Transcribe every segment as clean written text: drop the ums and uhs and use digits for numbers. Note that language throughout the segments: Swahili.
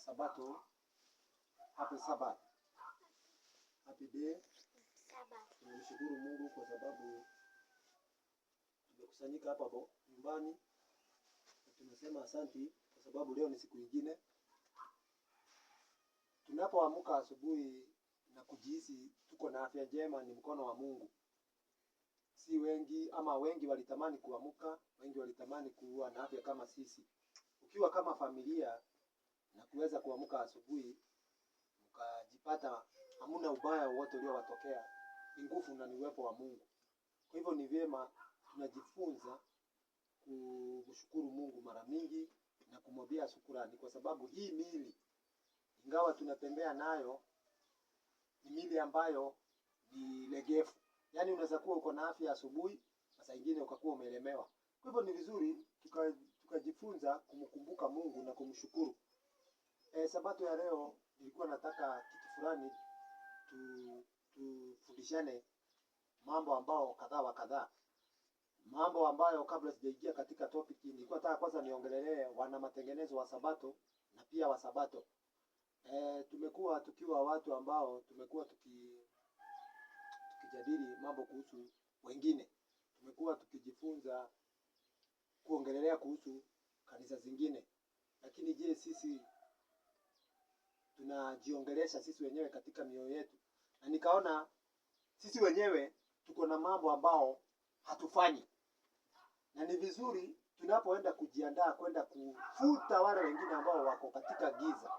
Sabato. Happy Sabbath. Happy day. Sabbath. Tunamshukuru Mungu kwa sababu tumekusanyika hapa nyumbani. Tunasema asanti kwa sababu leo ni siku nyingine. Tunapoamka asubuhi na kujihisi tuko na afya njema ni mkono wa Mungu. Si wengi ama wengi walitamani kuamka, wengi walitamani kuwa na afya kama sisi. Ukiwa kama familia na kuweza kuamka asubuhi mkajipata hamuna ubaya wote uliowatokea, ni nguvu na ni uwepo wa Mungu. Kwa hivyo ni vyema tunajifunza kumshukuru Mungu mara mingi na kumwambia shukrani, kwa sababu hii miili ingawa tunatembea nayo ni miili ambayo ni legevu. Yaani unaweza kuwa uko na afya asubuhi na saa nyingine ukakuwa umelemewa. Kwa hivyo ni vizuri tukajifunza kumkumbuka Mungu na kumshukuru. Sabato ya leo nilikuwa nataka kitu fulani tufundishane mambo ambao kadhaa. Mambo ambayo kabla sijaingia katika topic nilikuwa nataka kwanza niongelelee wana matengenezo wa Sabato na pia wa Sabato. Tumekuwa tukiwa watu ambao tumekuwa tukijadili mambo kuhusu wengine. Tumekuwa tukijifunza kuongelelea kuhusu kanisa zingine. Lakini je, sisi tunajiongelesha sisi wenyewe katika mioyo yetu? Na nikaona sisi wenyewe tuko na mambo ambao hatufanyi. Na ni vizuri tunapoenda kujiandaa kwenda kufuta wale wengine ambao wako katika giza,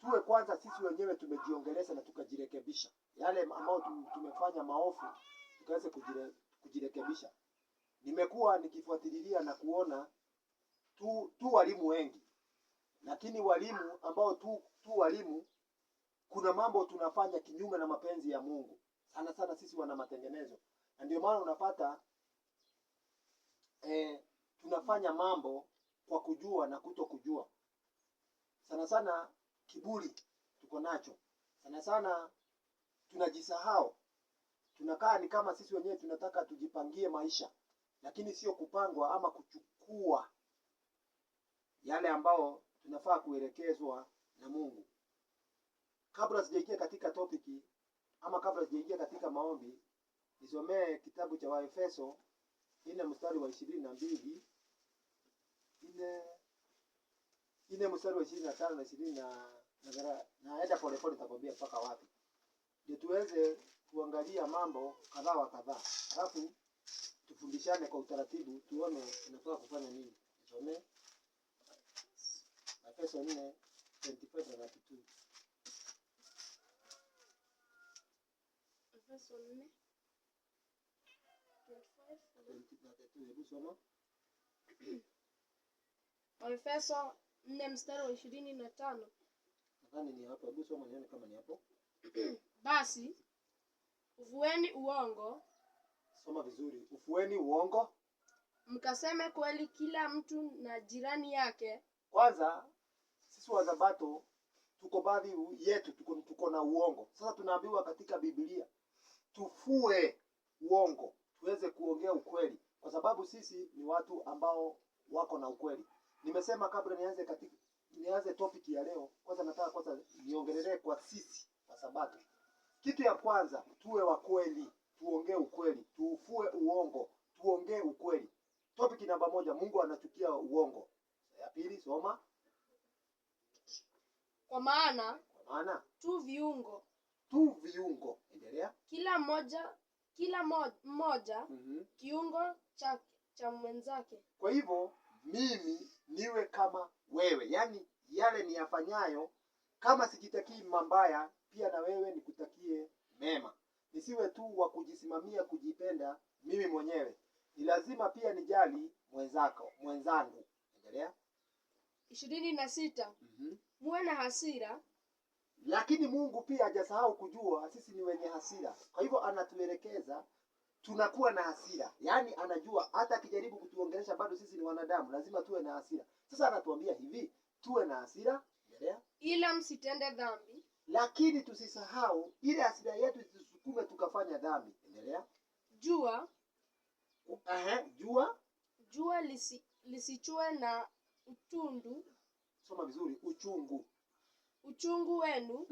tuwe kwanza sisi wenyewe tumejiongelesha na tukajirekebisha. Yale ambao tumefanya maovu tukaweze kujirekebisha. Nimekuwa nikifuatilia na kuona tu walimu wengi. Lakini walimu ambao tu walimu, kuna mambo tunafanya kinyume na mapenzi ya Mungu. Sana sisi wana matengenezo. Na ndio maana unapata tunafanya mambo kwa kujua na kutokujua. Sana kiburi tuko nacho. Sana tunajisahau. Tunakaa ni kama sisi wenyewe tunataka tujipangie maisha, lakini sio kupangwa ama kuchukua yale ambao tunafaa kuelekezwa na Mungu. Kabla sijaingia katika topiki ama kabla sijaingia katika maombi, nisomee kitabu cha Waefeso 4 mstari wa 22, 4 mstari wa 25 na 20 na naenda polepole nitakwambia mpaka wapi. Ndio tuweze kuangalia mambo kadhaa. Alafu tufundishane kwa utaratibu tuone tunafaa kufanya nini. Nisomee Efeso 4:25 na 32. Efeso 4:25 na 32. Hebu soma. Efeso 4 mstari wa 25. Nadhani ni hapo. Hebu soma nione kama ni hapo. Basi ufueni uongo. Soma vizuri. Ufueni uongo, Mkaseme kweli kila mtu na jirani yake. Kwanza sisi wa Sabato tuko baadhi yetu tuko na uongo. Sasa tunaambiwa katika Biblia tufue uongo, tuweze kuongea ukweli, kwa sababu sisi ni watu ambao wako na ukweli. Nimesema kabla nianze topic ya leo, kwanza nataka niongelelee kwa sisi wa Sabato. Kitu ya kwanza, tuwe wa kweli, tuongee ukweli, tufue uongo, tuongee ukweli. Topic namba 1, Mungu anachukia uongo. Ya pili, soma. Kwa maana tu viungo. Endelea. Kila mmoja kiungo cha mwenzake. Kwa hivyo mimi niwe kama wewe, yaani yale niyafanyayo, kama sikitakii mabaya, pia na wewe nikutakie mema. Nisiwe tu wa kujisimamia, kujipenda mimi mwenyewe. Ni lazima pia nijali mwenzangu. Endelea. 26. Muwe na hasira. Lakini Mungu pia hajasahau kujua sisi ni wenye hasira. Kwa hivyo anatuelekeza tunakuwa na hasira. Yaani anajua hata akijaribu kutuongelesha bado sisi ni wanadamu, lazima tuwe na hasira. Sasa anatuambia hivi, tuwe na hasira. Endelea. Ila msitende dhambi. Lakini tusisahau ile hasira yetu isisukume tukafanya dhambi. Endelea. Jua Jua lisichue na utundu. Soma vizuri. Uchungu. uchungu wenu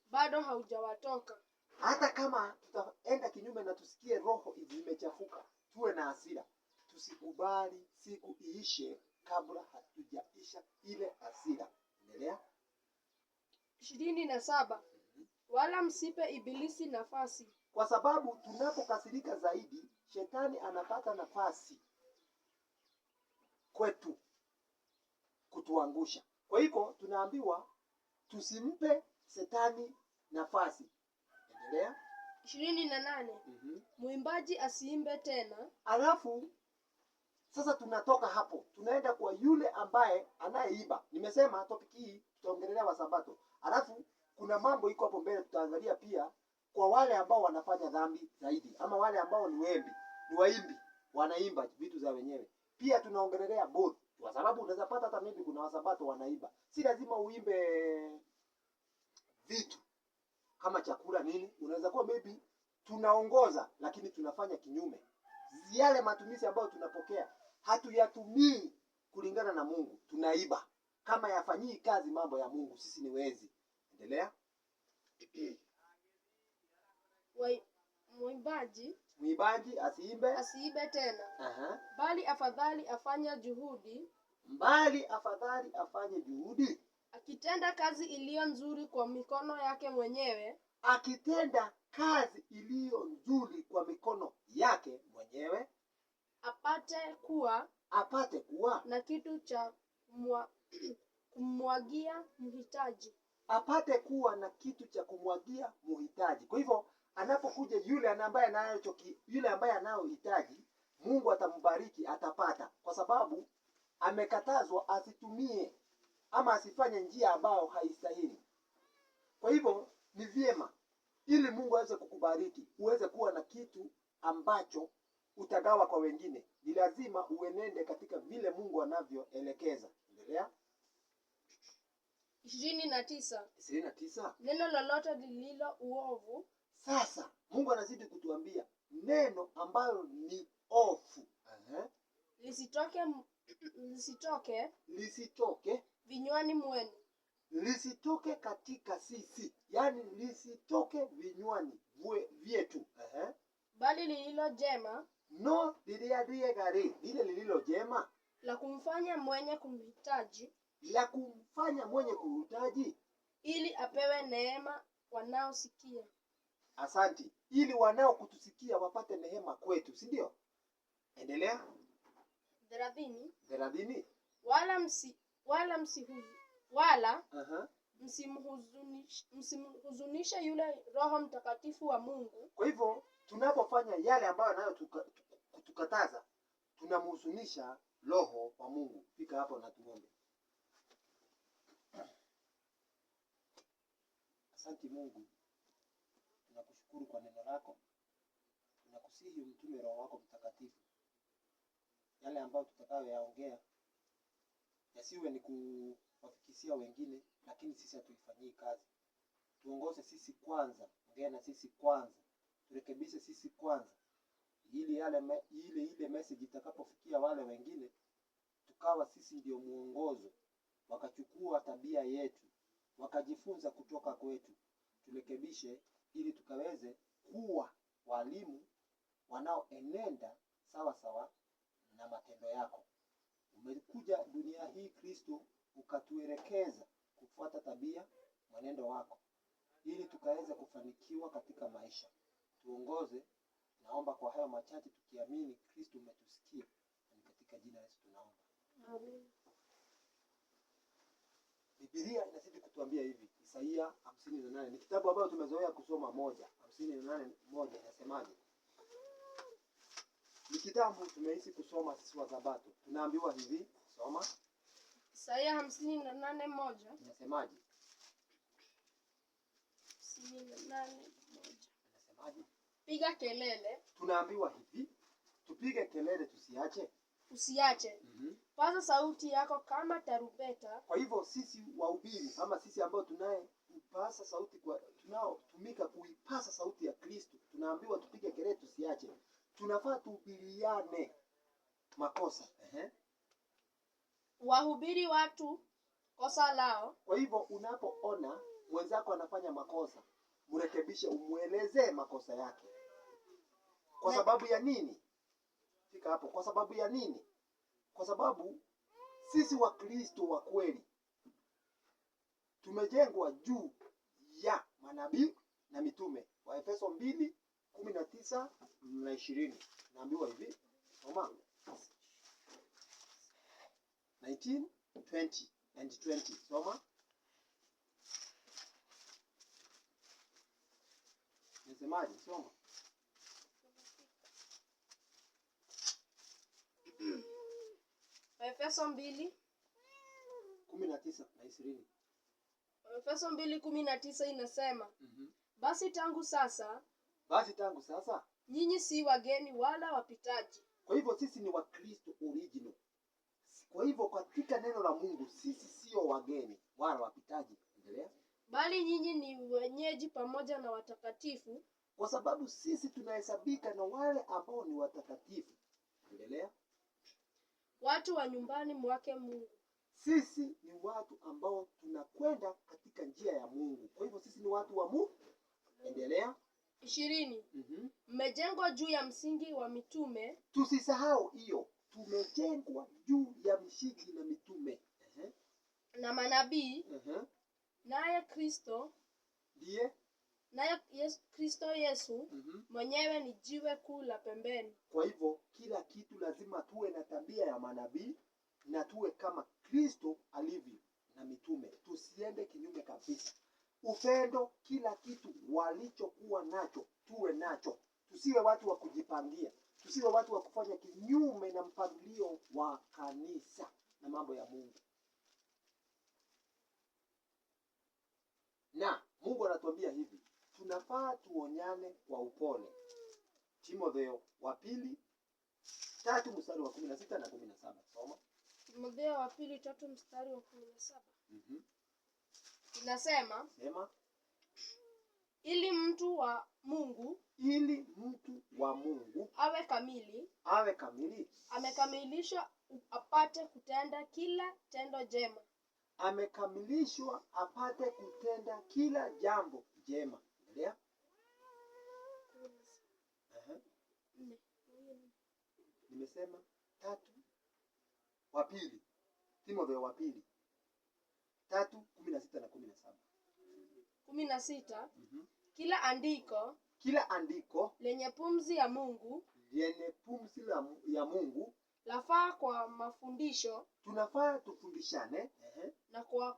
bado haujawatoka. Hata kama tutaenda kinyume na tusikie roho zimechafuka, tuwe na hasira, tusikubali siku iishe kabla hatujaisha ile hasira. Endelea. 27. Wala msipe ibilisi nafasi. Kwa sababu tunapokasirika zaidi, shetani anapata nafasi kwetu kutuangusha. Kwa hivyo tunaambiwa tusimpe shetani nafasi. Endelea. 28. Mwimbaji asiimbe tena. Alafu sasa tunatoka hapo tunaenda kwa yule ambaye anayeiba. Nimesema topic hii tutaongelea wa Sabato. Alafu kuna mambo iko hapo mbele tutaangalia pia kwa wale ambao wanafanya dhambi zaidi, ama wale ambao ni waimbi, wanaimba vitu za wenyewe. Pia tunaongelea both, kwa sababu unaweza pata hata maybe kuna Wasabato wanaiba. Si lazima uimbe vitu kama chakula nini. Unaweza kuwa maybe tunaongoza lakini tunafanya kinyume. Yale matumizi ambayo tunapokea hatuyatumii kulingana na Mungu, tunaiba. Kama yafanyii kazi mambo ya Mungu, sisi ni wezi. Endelea. Mwimbaji asiibe tena. Bali afadhali afanye juhudi. Akitenda kazi iliyo nzuri kwa mikono yake mwenyewe. Apate kuwa na kitu cha kumwagia mhitaji. Kwa hivyo anapokuja yule ambaye anayohitaji, Mungu atambariki, atapata, kwa sababu amekatazwa asitumie ama asifanye njia ambayo haistahili. Kwa hivyo ni vyema ili Mungu aweze kukubariki, uweze kuwa na kitu ambacho utagawa kwa wengine. Ni lazima uenende katika vile Mungu anavyoelekeza. Endelea. 29. Neno lolote lililo uovu. Sasa Mungu anazidi kutuambia neno ambalo ni ovu lisitoke vinywani mwenu. Lisitoke katika sisi, yani lisitoke vinywani vyetu. Bali lililo jema. Lile lililo jema la kumfanya mwenye kuhitaji, ili apewe neema wanaosikia. Asanti. Ili wanaokutusikia wapate neema kwetu, si ndio? Endelea. 30. Msimhuzunishe yule Roho Mtakatifu wa Mungu. Kwa hivyo tunapofanya yale ambayo anayotukataza, tunamhuzunisha Roho wa Mungu. Fika hapo na tuombe. Asante Mungu, tunakushukuru kwa neno lako. Tunakusihi umtume Roho wako Mtakatifu. Yale ambayo tutakayoyaongea yasiwe ni kuwafikishia wengine, lakini sisi hatuifanyii kazi. Tuongoze sisi kwanza, ongea na sisi kwanza, turekebishe sisi kwanza, ili ile message itakapofikia wale wengine, tukawa sisi ndio muongozo, wakachukua tabia yetu, wakajifunza kutoka kwetu. Turekebishe ili tukaweze kuwa walimu wanaoenenda sawa sawa na matendo yako. Umekuja dunia hii Kristo, ukatuelekeza kufuata tabia mwenendo wako, ili tukaweze kufanikiwa katika maisha. Tuongoze, naomba kwa hayo machache tukiamini Kristo umetusikia, na katika jina la Yesu tunaomba. Amen. Biblia inazidi kutuambia hivi. Isaia 58 ni kitabu ambacho tumezoea kusoma 58:1 inasemaje? Ni kitabu tumeishi kusoma sisi wa Sabato. Tunaambiwa hivi, soma. Isaia 58:1 inasemaje? 58:1 inasemaje? Piga kelele. Tunaambiwa hivi, tupige kelele, usiache. Paza sauti yako kama tarumbeta. Kwa hivyo sisi wahubiri, ama sisi ambao tunaopasa sauti, tunaotumika kuipasa sauti ya Kristo, tunaambiwa tupige kelele, tusiache. Tunafaa tuhubiriane makosa. Wahubiri watu kosa lao. Kwa hivyo unapoona mwenzako anafanya makosa, mrekebishe, umwelezee makosa yake. Kwa sababu ya nini? Fika hapo. Kwa sababu ya nini? Kwa sababu sisi Wakristo wa kweli tumejengwa juu ya manabii na mitume. Waefeso 2:19 na 20. Naambiwa hivi, soma 19, 20 and 20. Soma. Nisemaje? Soma. Efeso 2:19 na 20. Efeso 2:19 inasema, basi tangu sasa nyinyi si wageni wala wapitaji. Kwa hivyo sisi ni Wakristo original. Kwa hivyo katika neno la Mungu sisi sio wageni wala wapitaji. Endelea. Bali nyinyi ni wenyeji pamoja na watakatifu. Kwa sababu sisi tunahesabika na wale ambao ni watakatifu. Endelea. Watu wa nyumbani mwake Mungu. Sisi ni watu ambao tunakwenda katika njia ya Mungu. Kwa hivyo sisi ni watu wa Mungu. Endelea. 20. Mmejengwa juu ya msingi wa mitume. Tusisahau hiyo. Tumejengwa juu ya msingi na mitume. Na manabii. Naye Kristo. Ndiye. Naye Kristo Yesu mwenyewe ni jiwe kuu la pembeni. Kwa hivyo kila kitu lazima tuwe na tabia ya manabii na tuwe kama Kristo alivyo na mitume. Tusiende kinyume kabisa. Upendo, kila kitu walichokuwa nacho tuwe nacho. Tusiwe watu wa kujipangia. Tusiwe watu wa kufanya kinyume na mpangilio wa kanisa na mambo ya Mungu. Na Mungu anatuambia hivi, tunafaa tuonyane kwa upole. Timotheo wa pili 3 mstari wa 16 na 17. Soma. Timotheo wa pili 3 mstari wa 17. Inasema, ili mtu wa Mungu awe kamili, amekamilishwa apate kutenda kila tendo jema. Amekamilishwa apate kutenda kila jambo jema. Endelea. Nimesema 3 wa pili. Timotheo wa pili 3:16 na 17. 16. Kila andiko lenye pumzi ya Mungu lafaa kwa mafundisho. Tunafaa tufundishane na kwa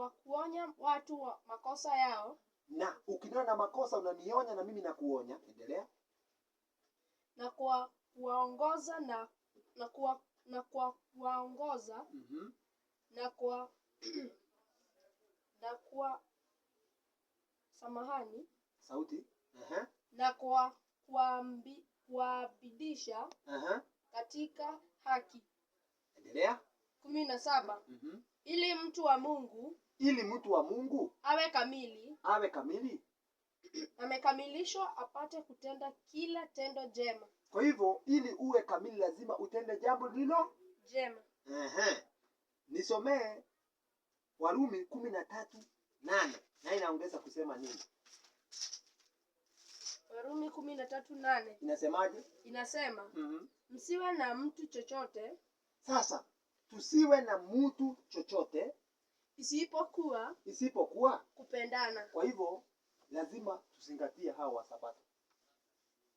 kuonya watu wa makosa yao. Na ukiniona makosa unanionya na mimi nakuonya. Endelea. Na kwa kuwaongoza samahani. Sauti. Na kwa kuabidisha katika haki. Endelea. 17. Ili mtu wa Mungu awe kamili, amekamilishwa apate kutenda kila tendo jema. Kwa hivyo ili uwe kamili lazima utende jambo lilo jema. Nisomee Warumi 13:8. Na inaongeza kusema nini? Warumi 13:8. Inasemaje? Inasema, msiwe na mtu chochote. Sasa tusiwe na mtu chochote isipokuwa kupendana. Kwa hivyo lazima tuzingatie hao wa Sabato.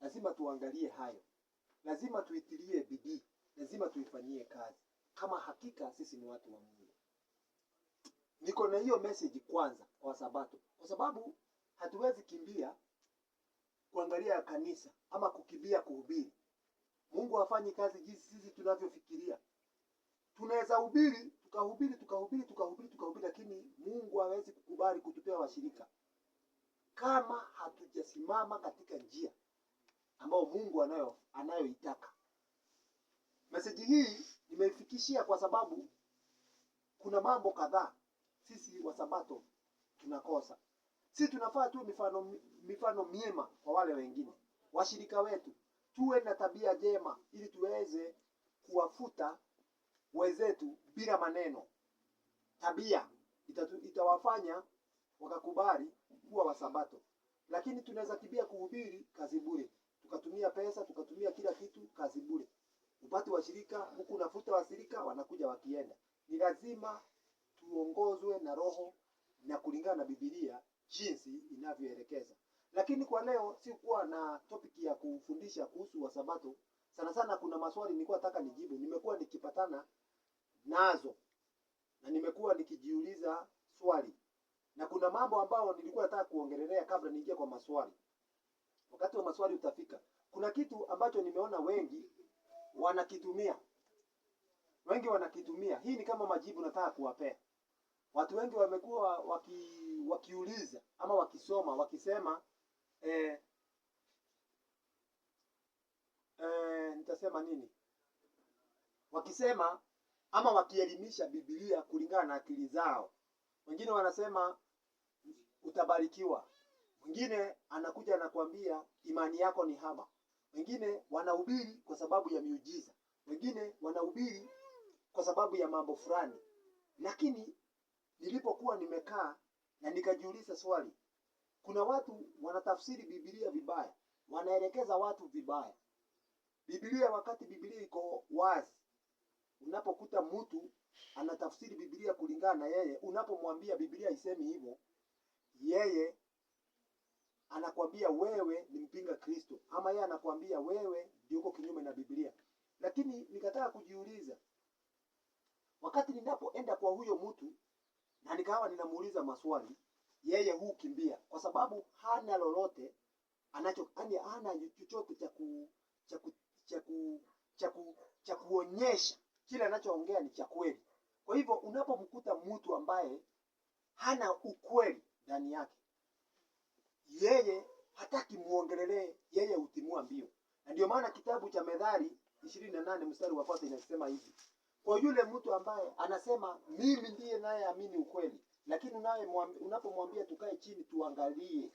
Lazima tuangalie hayo. Lazima tuitilie bidii. Lazima tuifanyie kazi. Kama hakika sisi ni watu wa Mungu. Niko na hiyo message kwanza kwa Sabato. Kwa sababu hatuwezi kimbia kuangalia kanisa ama kukimbia kuhubiri. Mungu hafanyi kazi jinsi sisi tunavyofikiria. Tunaweza hubiri, tukahubiri, lakini Mungu hawezi kukubali kutupea washirika kama hatujasimama katika njia ambayo Mungu anayoitaka. Message hii nimeifikishia kwa sababu kuna mambo kadhaa sisi wa Sabato tunakosa. Sisi tunafaa tu mifano miema kwa wale wengine. Washirika wetu tuwe na tabia jema ili tuweze kuwafuta wenzetu bila maneno. tabia itawafanya wakakubali kuwa wasabato. Lakini tunaweza kibia kuhubiri kazi bure, tukatumia pesa, tukatumia kila kitu kazi bure. Upate washirika huku, unafuta washirika wanakuja wakienda. Ni lazima tuongozwe na Roho na kulingana na Biblia jinsi inavyoelekeza. Lakini kwa leo si kuwa na topic ya kufundisha kuhusu wasabato. Sana sana kuna maswali nilikuwa nataka nijibu, nimekuwa nikipatana nazo na nimekuwa nikijiuliza swali, na kuna mambo ambayo nilikuwa nataka kuongelelea kabla niingie kwa maswali. Wakati wa maswali utafika. Kuna kitu ambacho nimeona wengi wanakitumia. Hii ni kama majibu nataka kuwapea. Watu wengi wamekuwa wakiuliza ama wakisoma wakisema nitasema nini? Wakisema ama wakielimisha Biblia kulingana na akili zao. Wengine wanasema utabarikiwa. Mwingine anakuja anakuambia imani yako ni haba. Wengine wanahubiri kwa sababu ya miujiza. Wengine wanahubiri kwa sababu ya mambo fulani. Lakini nilipokuwa nimekaa na nikajiuliza swali, kuna watu wanatafsiri Biblia vibaya, wanaelekeza watu vibaya. Biblia, wakati Biblia iko wazi, unapokuta mtu anatafsiri Biblia kulingana na yeye, unapomwambia Biblia isemi hivyo, yeye anakwambia wewe ni mpinga Kristo, ama yeye anakwambia wewe ndio uko kinyume na Biblia. Lakini nikataka kujiuliza, wakati ninapoenda kwa huyo mtu na nikawa ninamuuliza maswali, yeye hukimbia kwa sababu hana lolote anacho, yani hana chochote cha kuonyesha kile anachoongea ni cha kweli. Kwa hivyo unapomkuta mtu ambaye hana ukweli ndani yake, yeye hataki muongelelee, yeye hutimua mbio. Na ndio maana kitabu cha Methali 28 mstari wa 1 inasema hivi: kwa yule mtu ambaye anasema mimi ndiye naye amini ukweli, lakini naye unapomwambia tukae chini tuangalie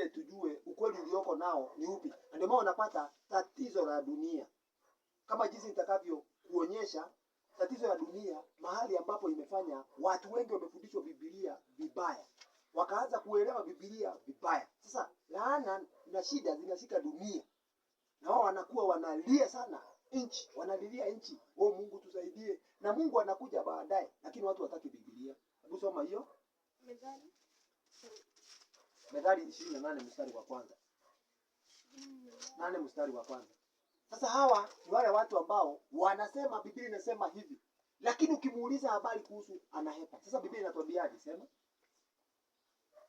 tujue ukweli ulioko nao ni upi. Ndio maana unapata tatizo la dunia, kama jinsi nitakavyo kuonyesha tatizo la dunia, mahali ambapo imefanya watu wengi wamefundishwa Biblia vibaya, wakaanza kuelewa Biblia vibaya. Sasa laana na shida zinashika dunia, na wao wanakuwa wanalia sana nchi, wanalilia nchi, oh Mungu tusaidie, na Mungu anakuja baadaye, lakini watu wataki Biblia. Hebu soma hiyo Methali 28 mstari wa kwanza. 8 mstari wa kwanza. Sasa hawa ni wale watu ambao wanasema Biblia inasema hivi, lakini ukimuuliza habari kuhusu anahepa. Sasa Biblia inatuambiaje? Sema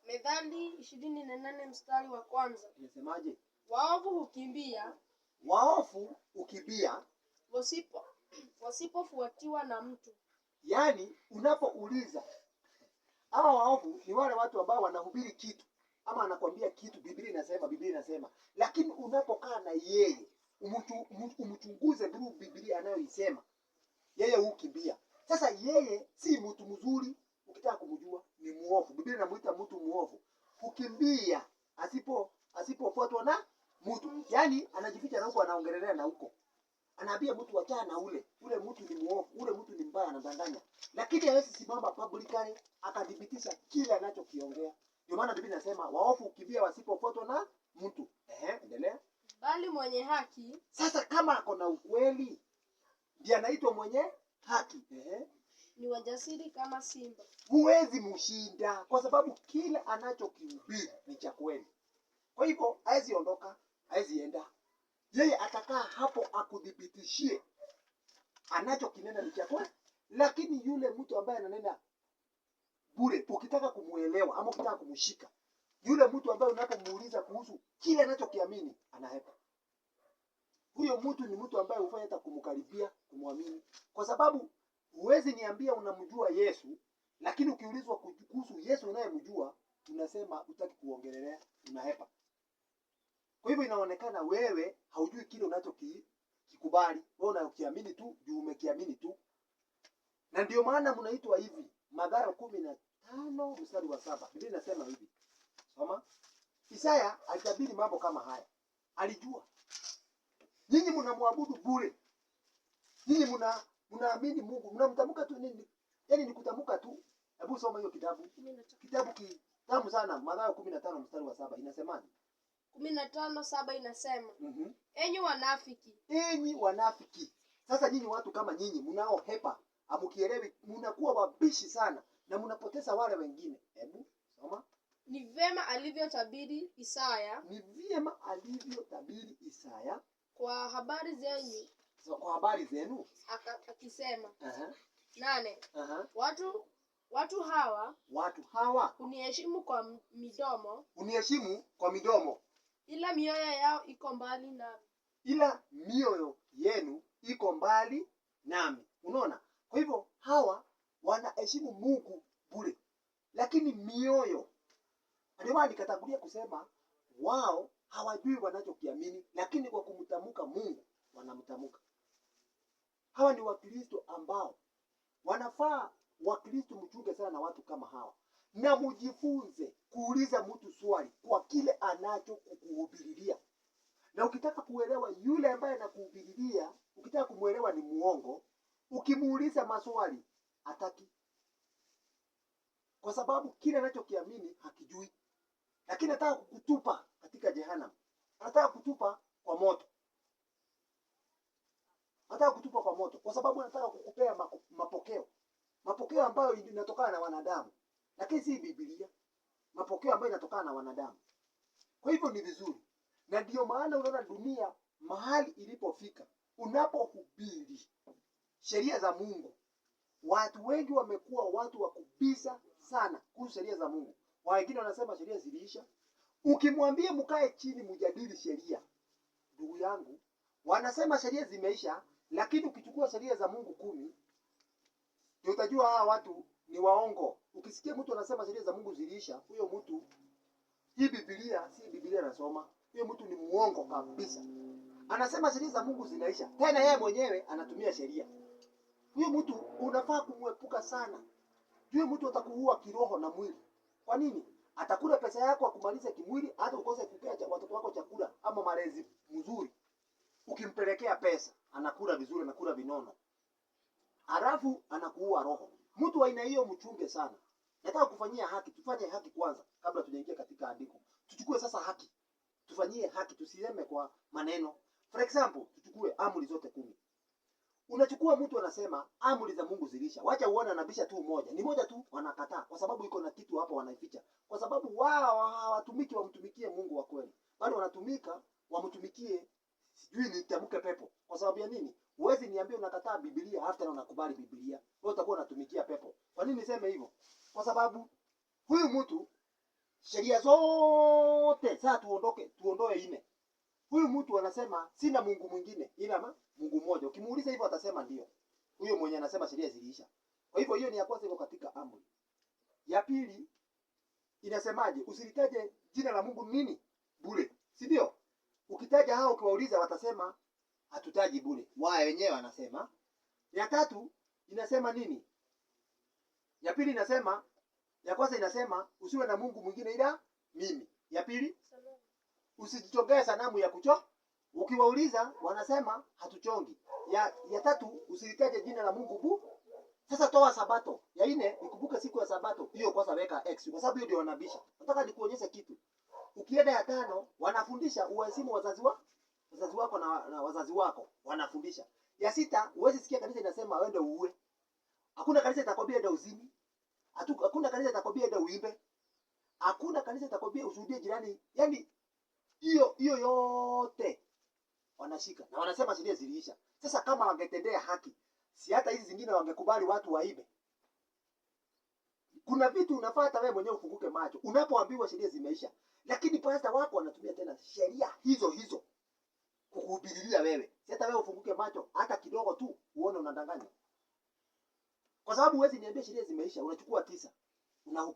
Methali 28 mstari wa kwanza. Inasemaje? Waovu hukimbia wasipofuatiwa na mtu. Yaani unapouliza, hawa waovu ni wale watu ambao wanahubiri kitu ama anakwambia kitu Biblia inasema, lakini unapokaa na yeye umchunguze Biblia anayoisema, yeye hukimbia. Sasa yeye si mtu mzuri, ukitaka kumjua ni muovu. Biblia inamuita mtu muovu, hukimbia asipofuatwa na mtu. Yaani anajificha na huko, anaongelelea na huko, anaambia mtu achana na ule mtu ni muovu, ule mtu ni mbaya, anadanganya, lakini hawezi simama publicly akadhibitisha kile anachokiongea. Ndio maana Biblia inasema waovu hukimbia wasipofuatwa na mtu. Endelea. Bali mwenye haki, sasa kama ako na ukweli ndiye anaitwa mwenye haki. Ni wajasiri kama simba. Huwezi mshinda kwa sababu kila anachokihubiri ni cha kweli. Kwa hivyo hawezi ondoka, hawezi enda. Yeye atakaa hapo akudhibitishie anachokinena ni cha kweli. Lakini yule mtu ambaye ananena bure, ukitaka kumuelewa ama ukitaka kumshika, yule mtu ambaye unapomuuliza kuhusu kile anachokiamini anahepa. Huyo mtu ni mtu ambaye hufanya hata kumkaribia, kumwamini. Kwa sababu huwezi niambia unamjua Yesu, lakini ukiulizwa kuhusu Yesu unayemjua unasema utaki kuongelelea, unahepa. Kwa hivyo inaonekana wewe haujui kile unachokikubali, wewe unakiamini tu juu umekiamini tu. Na ndio maana mnaitwa hivi. Mathayo 15 mstari wa 7. Biblia inasema hivi. Soma. Isaya alitabiri mambo kama haya. Alijua nyinyi mnamwabudu bure. Nyinyi Mnaamini Mungu, mnamtamka tu nini? Yaani ni kutamka tu. Hebu soma hiyo kitabu. Kitabu kitamu sana, Mathayo 15 mstari wa 7 inasemaje? 15:7 inasema, enyi wanafiki. Enyi wanafiki. Sasa nyinyi watu kama nyinyi mnaohepa, hamkielewi, mnakuwa wabishi sana na mnapoteza wale wengine. Hebu soma. Ni vyema alivyotabiri Isaya. Ni vyema alivyotabiri Isaya Kwa habari zenyu. Kwa habari zenu. Akisema. 8. Watu hawa huniheshimu kwa midomo. Huniheshimu kwa midomo. Ila mioyo yao iko mbali nami. Ila mioyo yenu iko mbali nami. Unaona? Kwa hivyo hawa wanaheshimu Mungu bure. Lakini mioyo, ndio maana nikatangulia kusema wao hawajui wanachokiamini, lakini kwa kumtamka Mungu wanamtamka. Hawa ni Wakristo ambao wanafaa Wakristo mchunge sana na watu kama hawa. Na mjifunze kuuliza mtu swali kwa kile anachokuhubiria. Na ukitaka kuelewa yule ambaye anakuhubiria, ukitaka kumuelewa ni muongo, ukimuuliza maswali hataki. Kwa sababu kile anachokiamini hakijui. Lakini anataka kukutupa katika jehanamu. Anataka kutupa kwa moto. Anataka kutupa kwa moto kwa sababu anataka kukupea mapokeo. Mapokeo ambayo inatokana na wanadamu. Lakini si Biblia. Mapokeo ambayo inatokana na wanadamu. Kwa hivyo ni vizuri. Na ndio maana unaona dunia mahali ilipofika. Unapohubiri sheria za Mungu, watu wengi wamekuwa watu wa kubisa sana kuhusu sheria za Mungu. Wengine wanasema sheria ziliisha. Ukimwambia mkae chini mjadili sheria, ndugu yangu, wanasema sheria zimeisha, lakini ukichukua sheria za Mungu 10, ndio utajua hawa watu ni waongo. Ukisikia mtu anasema sheria za Mungu ziliisha, huyo mtu hii Biblia si Biblia anasoma. Huyo mtu ni muongo kabisa. Anasema sheria za Mungu zinaisha. Tena yeye mwenyewe anatumia sheria. Huyo mtu unafaa kumwepuka sana. Huyo mtu atakuua kiroho na mwili. Kwa nini? Atakula pesa yako akumalize kimwili, hata ukose kupea watoto wako chakula ama malezi mzuri. Ukimpelekea pesa, anakula vizuri, anakula vinono. Halafu anakuua roho. Mtu wa aina hiyo mchunge sana. Nataka kufanyia haki, tufanye haki kwanza kabla tujaingia katika andiko. Tuchukue sasa haki. Tufanyie haki, tusiseme kwa maneno. For example, tuchukue amri zote 10. Unachukua mtu anasema amri za Mungu zilisha. Wacha uone anabisha tu moja. Ni moja tu wanakataa kwa sababu iko na kitu hapo wanaificha. Kwa sababu wao hawatumiki wamtumikie Mungu wa kweli. Bali wanatumika wamtumikie sijui nitamke pepo. Kwa sababu ya nini? Huwezi niambia unakataa Biblia hata na unakubali Biblia. Wewe utakuwa unatumikia pepo. Kwa nini niseme hivyo? Kwa sababu huyu mtu sheria zote sasa tuondoe 4. Huyu mtu anasema sina Mungu mwingine ila Mungu mmoja. Ukimuuliza hivyo atasema ndio. Huyo mwenye anasema sheria ziliisha. Kwa hivyo hiyo ni ya kwanza iko katika amri. Ya pili inasemaje? Usilitaje jina la Mungu nini? Bure. Si ndio? Ukitaja hao ukiwauliza watasema hatutaji bure. Wao wenyewe wanasema. Ya tatu inasema nini? Ya pili inasema, ya kwanza inasema usiwe na Mungu mwingine ila mimi. Ya pili usijichongee sanamu ya kuchonga. Ukiwauliza wanasema hatuchongi. Ya tatu usilitaje jina la Mungu Sasa toa Sabato. Ya 4 nikumbuke siku ya Sabato. Hiyo kwanza weka X kwa sababu hiyo ndio wanabisha. Nataka nikuonyeshe kitu. Ukienda ya 5 wanafundisha uheshimu wazazi wako na wazazi wako wanafundisha. Ya 6 huwezi sikia kanisa inasema wende uue. Hakuna kanisa itakwambia enda uzini. Hakuna kanisa itakwambia enda uimbe. Hakuna kanisa itakwambia ushuhudie jirani. Yaani hiyo yote wanashika na wanasema sheria ziliisha. Sasa kama wangetendea haki, si hata hizi zingine wangekubali watu waibe. Kuna vitu unafuata wewe mwenyewe ufunguke macho. Unapoambiwa sheria zimeisha. Lakini pastor wako wanatumia tena sheria hizo kukuhubiria wewe. Si hata wewe ufunguke macho hata kidogo tu uone unadanganya. Kwa sababu huwezi niambia sheria zimeisha, unachukua 9.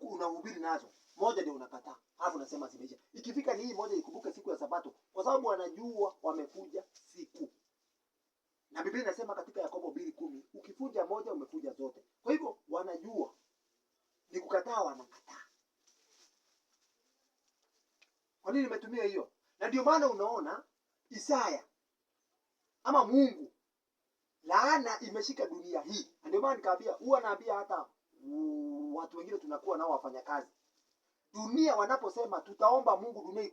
Unahubiri nazo. Moja ndio unakataa. Alafu unasema zimeisha. Ikifika ni hii moja ikumbuke siku ya Sabato kwa sababu wanajua wamefuja siku. Na Biblia inasema katika Yakobo 2:10, ukifuja moja umefuja zote. Kwa hivyo wanajua ni kukataa wanakataa. Kwa nini nimetumia hiyo? Na ndio maana unaona Isaya ama Mungu laana imeshika dunia hii. Ndio maana nikaambia, huwa naambia hata watu wengine tunakuwa nao wafanyakazi. Dunia wanaposema tutaomba Mungu dunia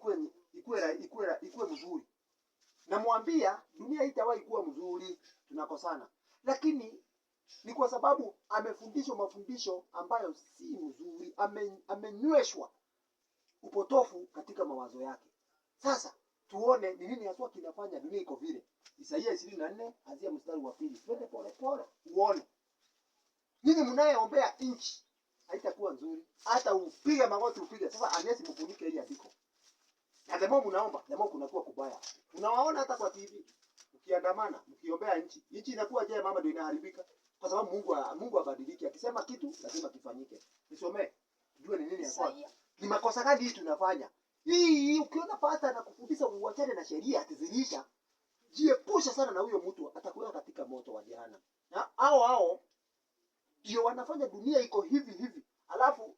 ikue mzuri. Namwambia dunia haitawahi kuwa mzuri, tunakosana. Lakini ni kwa sababu amefundishwa mafundisho ambayo si mzuri, amenyweshwa upotofu katika mawazo yake. Sasa tuone ni nini haswa kinafanya dunia iko vile. Isaia 24 anzia mstari wa 2. Twende pole pole uone. Ninyi mnayeombea nchi haitakuwa nzuri. Hata upige magoti upige. Sasa anesi mfunike hii andiko. Na demo mnaomba, demo kunakuwa kubaya. Tunawaona hata kwa TV. Ukiandamana, mkiombea nchi. Nchi inakuwa je mama ndio inaharibika. Kwa sababu Mungu abadiliki. Akisema kitu lazima kifanyike. Nisomee. Tujue ni nini hasa. Ni makosa gani hii tunafanya? Hii ukiona pasta na kufundisha uachane na sheria atizilisha, jiepusha sana na huyo mtu, atakuwa katika moto wa jehanamu. Na hao ndio wanafanya dunia iko hivi. Alafu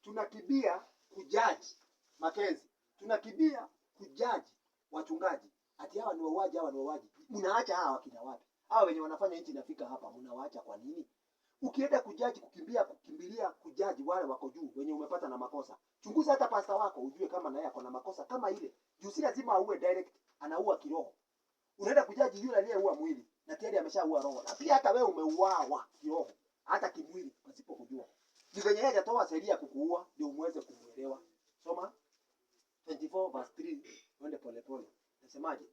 tunakibia kujaji Makenzi. Tunakibia kujaji wachungaji. Ati hawa ni wauaji. Mnaacha hawa kina wapi? Hawa wenye wanafanya nchi inafika hapa, mnawaacha kwa nini? Ukienda kujaji kukimbilia kujaji wale wako juu wenye umepata na makosa. Chunguza hata pasta wako ujue kama naye ako na makosa kama ile. Juu si lazima auwe direct, anaua kiroho. Unaenda kujaji yule aliyeua mwili na tayari ameshaua roho. Na pia hata wewe umeuawa kiroho, hata kimwili pasipo kujua. Ni venye yeye hajatoa sheria kukuua ndio muweze kumuelewa. Soma 24 verse 3, twende pole pole. Nasemaje?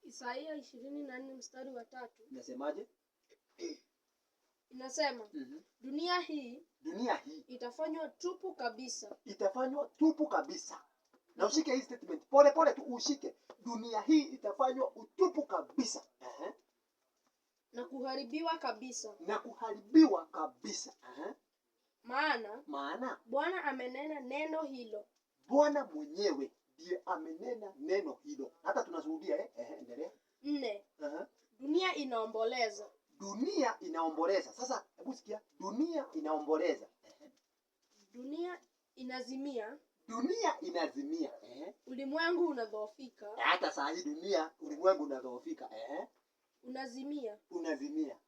Isaia 24 mstari wa 3. Nasemaje? Inasema, dunia hii itafanywa tupu kabisa. Itafanywa tupu kabisa. Na ushike hii statement. Pole pole tu ushike. Dunia hii itafanywa utupu kabisa. Na kuharibiwa kabisa. Maana Bwana amenena neno hilo. Bwana mwenyewe ndiye amenena neno hilo. Hata tunashuhudia endelea. 4. Dunia inaomboleza. Dunia inaomboleza. Sasa hebu sikia, dunia inaomboleza. Dunia inazimia. Ulimwengu unadhoofika. Hata saa hii dunia ulimwengu unadhoofika. Unazimia.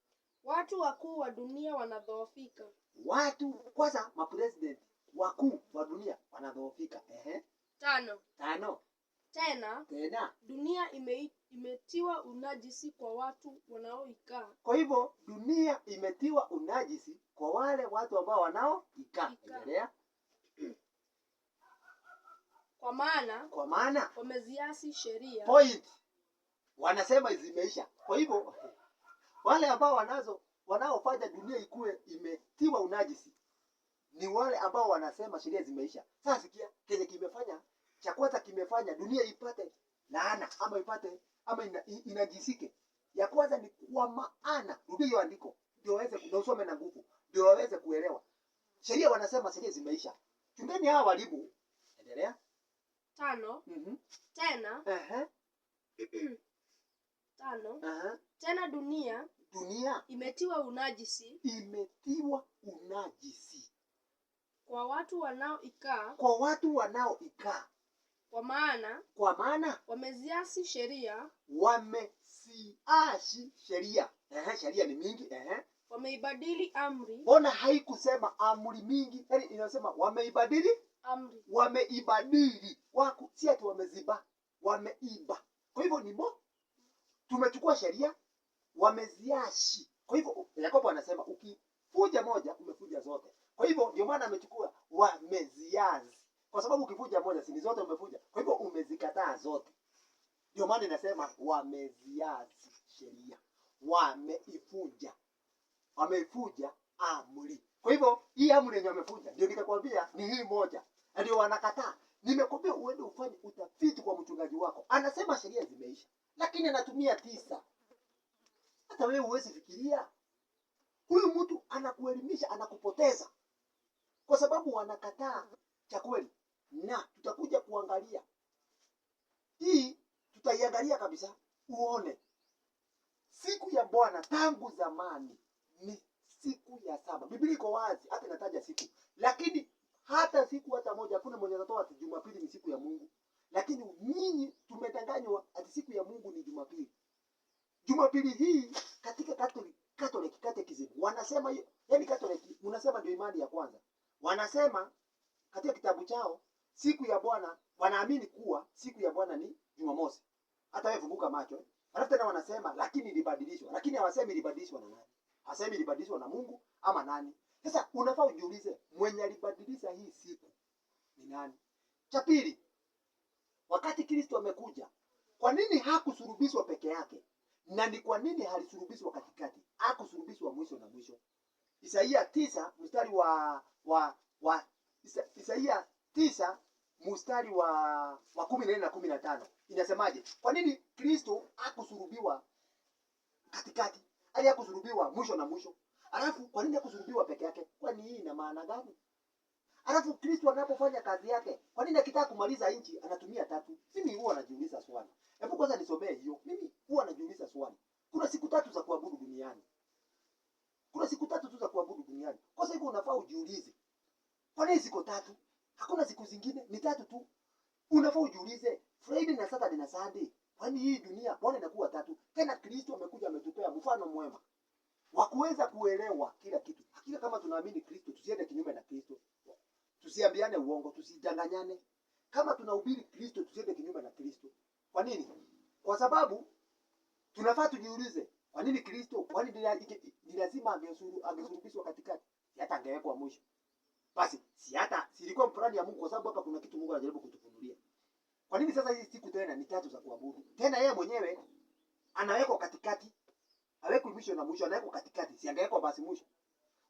Watu wakuu wa dunia wanadhoofika. Watu kwanza mapresident wakuu wa dunia wanadhoofika. 5. Tena dunia imetiwa unajisi kwa watu wanaoikaa. Kwa hivyo dunia imetiwa unajisi kwa wale watu ambao wanaoikaa. Endelea. Kwa maana wameziasi sheria. Point. Wanasema zimeisha. Kwa hivyo wale ambao wanaofanya dunia ikue imetiwa unajisi ni wale ambao wanasema sheria zimeisha. Sasa sikia, kile kimefanya cha kwanza kimefanya dunia ipate laana ama inajisike. Ya kwanza ni kwa maana, rudi hiyo andiko ndio waweze kusoma na nguvu, ndio waweze kuelewa. Sheria wanasema sheria zimeisha. Chungeni hawa walimu. Endelea. 5. Tena. 5. Tena dunia imetiwa unajisi. Kwa watu wanaoikaa. Kwa maana wameziasi sheria. Sheria ni mingi. Wameibadili amri. Mbona haikusema amri mingi? Yaani inasema wameibadili amri. Wameibadili. Wako si ati wameziba, wameiba. Kwa hivyo tumechukua sheria, wameziashi. Kwa hivyo Yakobo anasema ukifuja moja umefuja zote. Kwa hivyo ndio maana amechukua wameziazi. Kwa sababu ukifuja moja si zote umefuja. Kwa hivyo umezikataa zote. Ndio maana inasema wameziazi sheria. Wameifuja amri. Kwa hivyo hii amri yenye wamefuja ndio nikakwambia ni hii moja. Ndio wanakataa. Nimekwambia uende ufanye utafiti kwa mchungaji wako. Anasema sheria zimeisha, lakini anatumia 9. Hata wewe huwezi fikiria. Huyu mtu anakuelimisha, anakupoteza. Kwa sababu wanakataa cha kweli. Na tutakuja kuangalia. Hii tutaiangalia kabisa uone. Siku ya Bwana tangu zamani ni siku ya 7. Biblia iko wazi, hata inataja siku. Lakini hata siku hata moja hakuna mwenye anatoa ati Jumapili ni siku ya Mungu. Lakini nyinyi tumedanganywa ati siku ya Mungu ni Jumapili. Jumapili hii katika Catholic Catechism wanasema hiyo, yani Catholic unasema ndio imani ya kwanza. Wanasema katika kitabu chao siku ya Bwana, wanaamini kuwa siku ya Bwana ni Jumamosi. Hata wewe funguka macho. Alafu tena wanasema lakini ilibadilishwa. Lakini hawasemi ilibadilishwa na nani? Hawasemi ilibadilishwa na Mungu ama nani? Sasa unafaa ujiulize mwenye alibadilisha hii siku ni nani? Cha pili, wakati Kristo amekuja, kwa nini hakusulubishwa peke yake? Na ni kwa nini halisulubishwa katikati? Hakusulubishwa mwisho na mwisho. Isaia 9 mstari Isaia 9 mstari wa 14 na 15 inasemaje? Kwa nini Kristo hakusulubiwa katikati? Ali hakusulubiwa mwisho na mwisho. Alafu kwa nini hakusulubiwa peke yake? Kwani hii ina maana gani? Alafu Kristo anapofanya kazi yake, kwa nini akitaka kumaliza nchi anatumia tatu? Mimi huwa najiuliza swali. Hebu kwanza nisomee hiyo. Mimi huwa najiuliza swali. Kuna siku tatu za kuabudu duniani. Kuna siku tatu tu za kuabudu duniani. Kwa sababu unafaa ujiulize. Kwa nini siku tatu? Hakuna siku zingine, ni tatu tu. Unafaa ujiulize, Friday na Saturday na Sunday. Kwani hii dunia mbona inakuwa tatu? Tena Kristo amekuja ametupea mfano mwema wa kuweza kuelewa kila kitu. Hakika kama tunaamini Kristo, tusiende kinyume na Kristo. Tusiambiane uongo, tusidanganyane. Kama tunahubiri Kristo, tusiende kinyume na Kristo. Kwa nini? Kwa sababu tunafaa tujiulize, kwa nini Kristo? Kwani ni lazima angesulubishwa katikati? Hata angewekwa mwisho. Basi silikuwa plani ya Mungu, kwa sababu hapa kuna kitu Mungu anajaribu kutufunulia. Kwa nini sasa hizi siku tena ni tatu za kuabudu? Tena yeye mwenyewe anawekwa katikati. Hawekwi mwisho na mwisho, anawekwa katikati. Si angewekwa basi mwisho.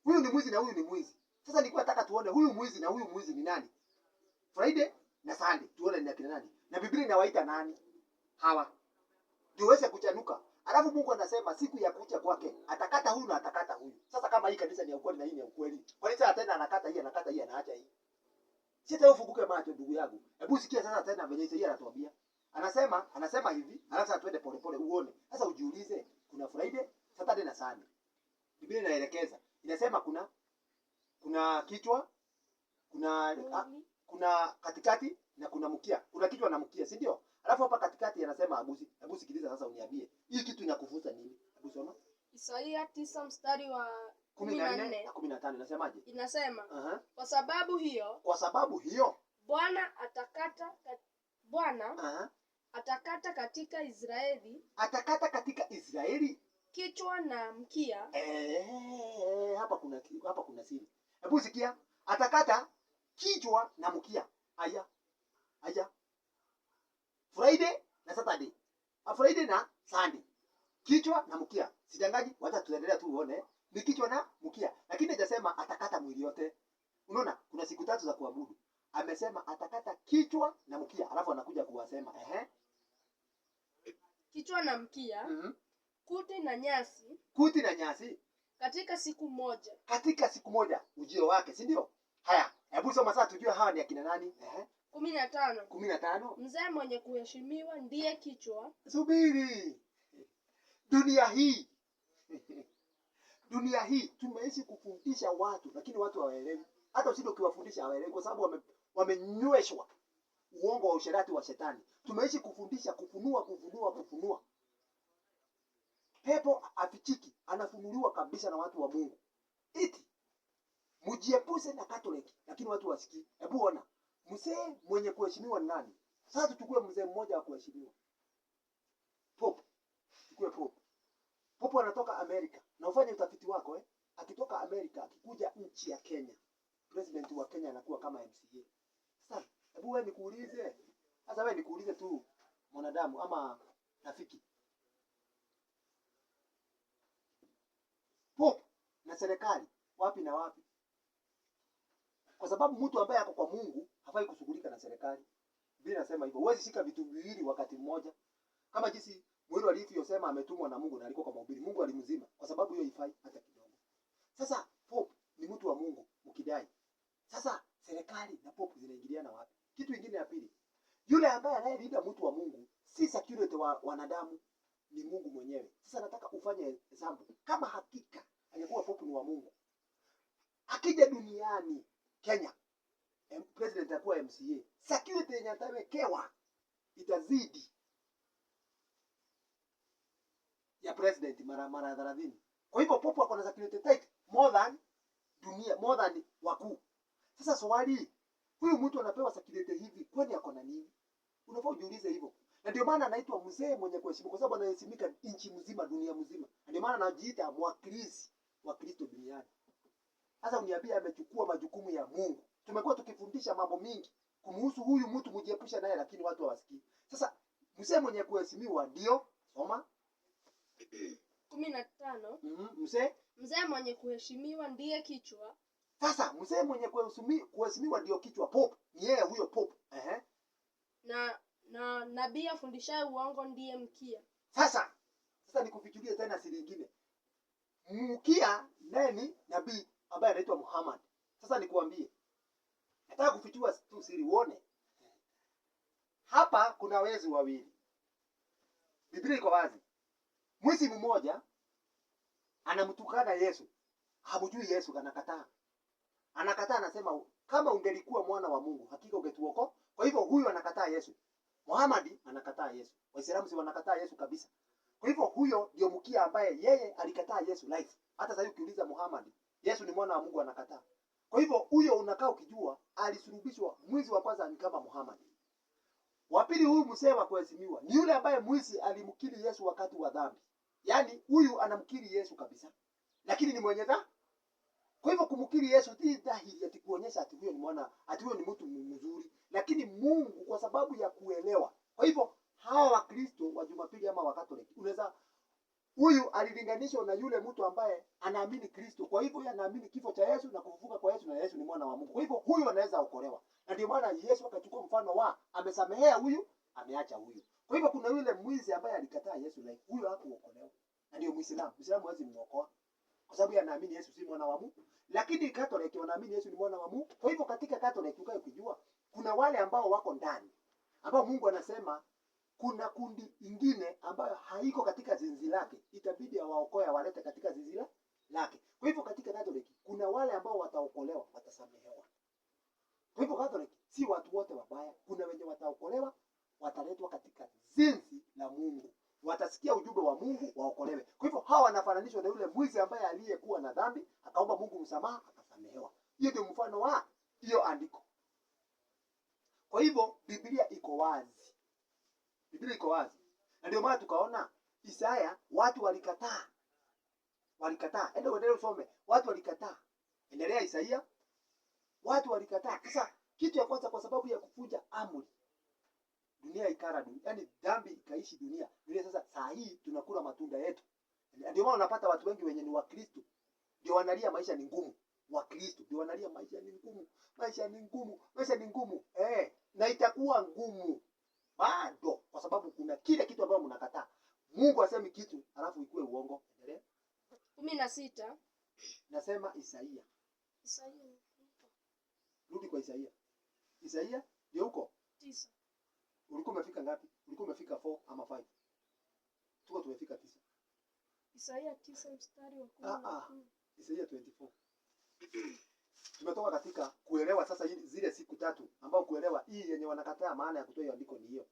Huyu ni mwizi na huyu ni mwizi. Sasa nilikuwa nataka tuone huyu mwizi na huyu mwizi ni nani? Friday na Sunday tuone ni akina nani. Na Biblia inawaita nani? Hawa. Ndio waweze kuchanuka. Alafu Mungu anasema siku ya kuja kwake atakata huyu na atakata huyu. Sasa kama hii kanisa ni ya ukweli na hii ni ya ukweli, kwa nini sasa tena anakata hii anaacha hii? Sita ufunguke macho ndugu yangu. Hebu sikia sasa tena venye Isaia anatuambia. Anasema hivi, alafu twende pole pole uone. Sasa ujiulize, kuna Friday, Saturday na Sunday. Biblia inaelekeza. Inasema kuna kichwa, kuna katikati na kuna mkia. Kuna kichwa na mkia, si ndio? Alafu hapa katikati anasema agusi. Hebu sikiliza sasa uniambie. Hii kitu inakufunza nini? Hebu soma. Isaia 9 mstari wa 14 na 15 inasemaje? Inasema, kwa sababu hiyo Bwana atakata katika Israeli kichwa na mkia. Hapa kuna siri. Hebu sikia. Atakata kichwa na mkia. Aya. Friday na Saturday. Friday na Sunday. Kichwa na mkia. Sidangaji, wacha tuendelea tu uone. Ni kichwa na mkia. Lakini hajasema atakata mwili yote. Unaona? Kuna siku tatu za kuabudu. Amesema atakata kichwa na mkia. Alafu anakuja kuwasema, kichwa na mkia. Kuti na nyasi. Katika siku moja ujio wake, si ndio? Haya, hebu soma sasa tujue hawa ni akina nani? 15. Mzee mwenye kuheshimiwa ndiye kichwa. Subiri. Dunia hii tumeishi kufundisha watu, lakini watu hawaelewi. Hata usije ukiwafundisha hawaelewi, kwa sababu wamenyweshwa uongo wa usherati wa shetani. Tumeishi kufundisha kufunua. Pepo afichiki, anafunuliwa kabisa na watu wa Mungu. Eti mjiepushe na Catholic, lakini watu wasikii. Hebu ona, mzee mwenye kuheshimiwa ni nani? Sasa tuchukue mzee mmoja wa kuheshimiwa. Pope. Chukue Pope. Pope anatoka Amerika. Na ufanye utafiti wako Akitoka Amerika akikuja nchi ya Kenya, president wa Kenya anakuwa kama MCA. Sasa hebu wewe nikuulize tu mwanadamu ama rafiki. Pope na serikali wapi na wapi? Kwa sababu mtu ambaye ako kwa Mungu hafai kushughulika na serikali. Biblia inasema hivyo. Huwezi shika vitu viwili wakati mmoja. Kama jinsi Mwiro alivyosema ametumwa na Mungu na alikuwa kwa mahubiri. Mungu alimzima kwa sababu hiyo haifai hata kidogo. Sasa Pope ni mtu wa Mungu ukidai. Sasa serikali na Pope zinaingiliana wapi? Kitu kingine ya pili. Yule ambaye anayelinda mtu wa Mungu si security wa wanadamu, ni Mungu mwenyewe. Sasa nataka ufanye hesabu. Kama hakika angekuwa Pope ni wa Mungu, akija duniani Kenya, president atakuwa MCA, security yenye atawekewa itazidi ya president mara 30. Kwa hivyo popo ako na security tight more than dunia, more than wakuu. Sasa swali, huyu mtu anapewa security hivi, kwani ako na nini? Unafaa ujiulize hivyo. Na ndio maana anaitwa mzee mwenye kuheshimiwa, kwa sababu anaheshimika nchi mzima, dunia mzima. Ndio maana anajiita mwakilishi wa Kristo duniani. Sasa uniambie, amechukua majukumu ya Mungu. Tumekuwa tukifundisha mambo mingi kumhusu huyu mtu, mujiepusha naye, lakini watu hawasikii. Sasa mzee mwenye kuheshimiwa ndio soma 15. Mzee mwenye kuheshimiwa ndiye kichwa. Sasa mzee mwenye kuheshimiwa ndio kichwa, pope. Ni yeye huyo pope. Na nabii afundishaye uongo ndiye mkia. Sasa nikufikirie tena siri nyingine. Mkia naye ni nabii ambaye anaitwa Muhammad. Sasa nikuambie, nataka kufichua tu siri uone. Hapa kuna wezi wawili. Biblia iko wazi. Mwizi mmoja anamtukana Yesu. Hamjui Yesu, anakataa. Anasema kama ungelikuwa mwana wa Mungu, hakika ungetuokoa. Kwa hivyo huyu anakataa Yesu. Muhammad anakataa Yesu. Waislamu si wanakataa Yesu kabisa. Kwa hivyo huyo ndio mkia ambaye yeye alikataa Yesu life. Hata sasa ukiuliza Muhammad, Yesu ni mwana wa Mungu, anakataa. Kwa hivyo huyo unakaa ukijua alisulubishwa. Mwizi wa kwanza ni kama Muhammad. Wa pili, huyu mzee wa kuheshimiwa ni yule ambaye mwizi alimkiri Yesu wakati wa dhambi. Yaani huyu anamkiri Yesu kabisa, lakini ni mwenye dhambi. Kwa hivyo kumkiri Yesu si dhahiri ati kuonyesha ati huyo ni mwana, ati huyo ni mtu mzuri, lakini Mungu kwa sababu ya kuelewa. Kwa hivyo hawa wa Kristo wa Jumapili ama wa Katoliki, unaweza huyu alilinganishwa na yule mtu ambaye anaamini Kristo. Kwa hivyo anaamini kifo cha Yesu na kufufuka kwa Yesu, na Yesu ni mwana wa Mungu. Kwa hivyo huyu anaweza okolewa. Na ndio maana Yesu akachukua mfano wa amesamehea huyu, ameacha huyu. Kwa hivyo kuna yule mwizi ambaye alikataa Yesu na huyo hakuokolewa. Na ndio Muislamu. Muislamu hawezi muokoa kwa sababu anaamini Yesu si mwana wa Mungu. Lakini Katoliki wanaamini Yesu ni mwana wa Mungu. Kwa hivyo katika Katoliki ukae kujua kuna wale ambao wako ndani, ambao Mungu anasema kuna kundi ingine ambayo haiko katika zizi lake, itabidi awaokoe awalete katika zizi lake. Kwa hivyo katika Katoliki kuna wale ambao wataokolewa, watasamehewa. Kwa hivyo Katoliki si watu wote wabaya, kuna wenye wataokolewa, wataletwa katika zizi la Mungu, watasikia ujumbe wa Mungu, waokolewe. Kwa hivyo hawa wanafananishwa na yule mwizi ambaye aliyekuwa na dhambi, akaomba Mungu msamaha, akasamehewa. Hiyo ndio mfano wa hiyo andiko. Kwa hivyo Biblia iko wazi. Biblia iko wazi. Na ndio maana tukaona Isaya watu walikataa. Endelea usome. Watu walikataa. Endelea Isaia. Watu walikataa. Sasa kitu ya kwanza, kwa sababu ya kuvunja amri, dunia ikara, yaani dhambi ikaishi dunia. Dunia sasa saa hii tunakula matunda yetu. Ndio maana unapata watu wengi wenye ni Wakristo ndio wanalia maisha ni ngumu. Wakristo ndio wanalia maisha ni ngumu. Maisha ni ngumu. Na itakuwa ngumu bado, kwa sababu kuna kile kitu ambacho mnakataa. Mungu asemi kitu alafu ikuwe uongo. Endelea. 16. Nasema Isaia. Rudi kwa Isaia. Isaia ndio huko 9. Ulikuwa umefika ngapi? Ulikuwa umefika 4 ama 5? Tuko tumefika 9. Isaia 9 mstari wa 10. Isaia 24. Tumetoka katika kuelewa sasa zile siku tatu, ambao kuelewa hii yenye wanakataa maana ya kutoa hiyo andiko ni hiyo.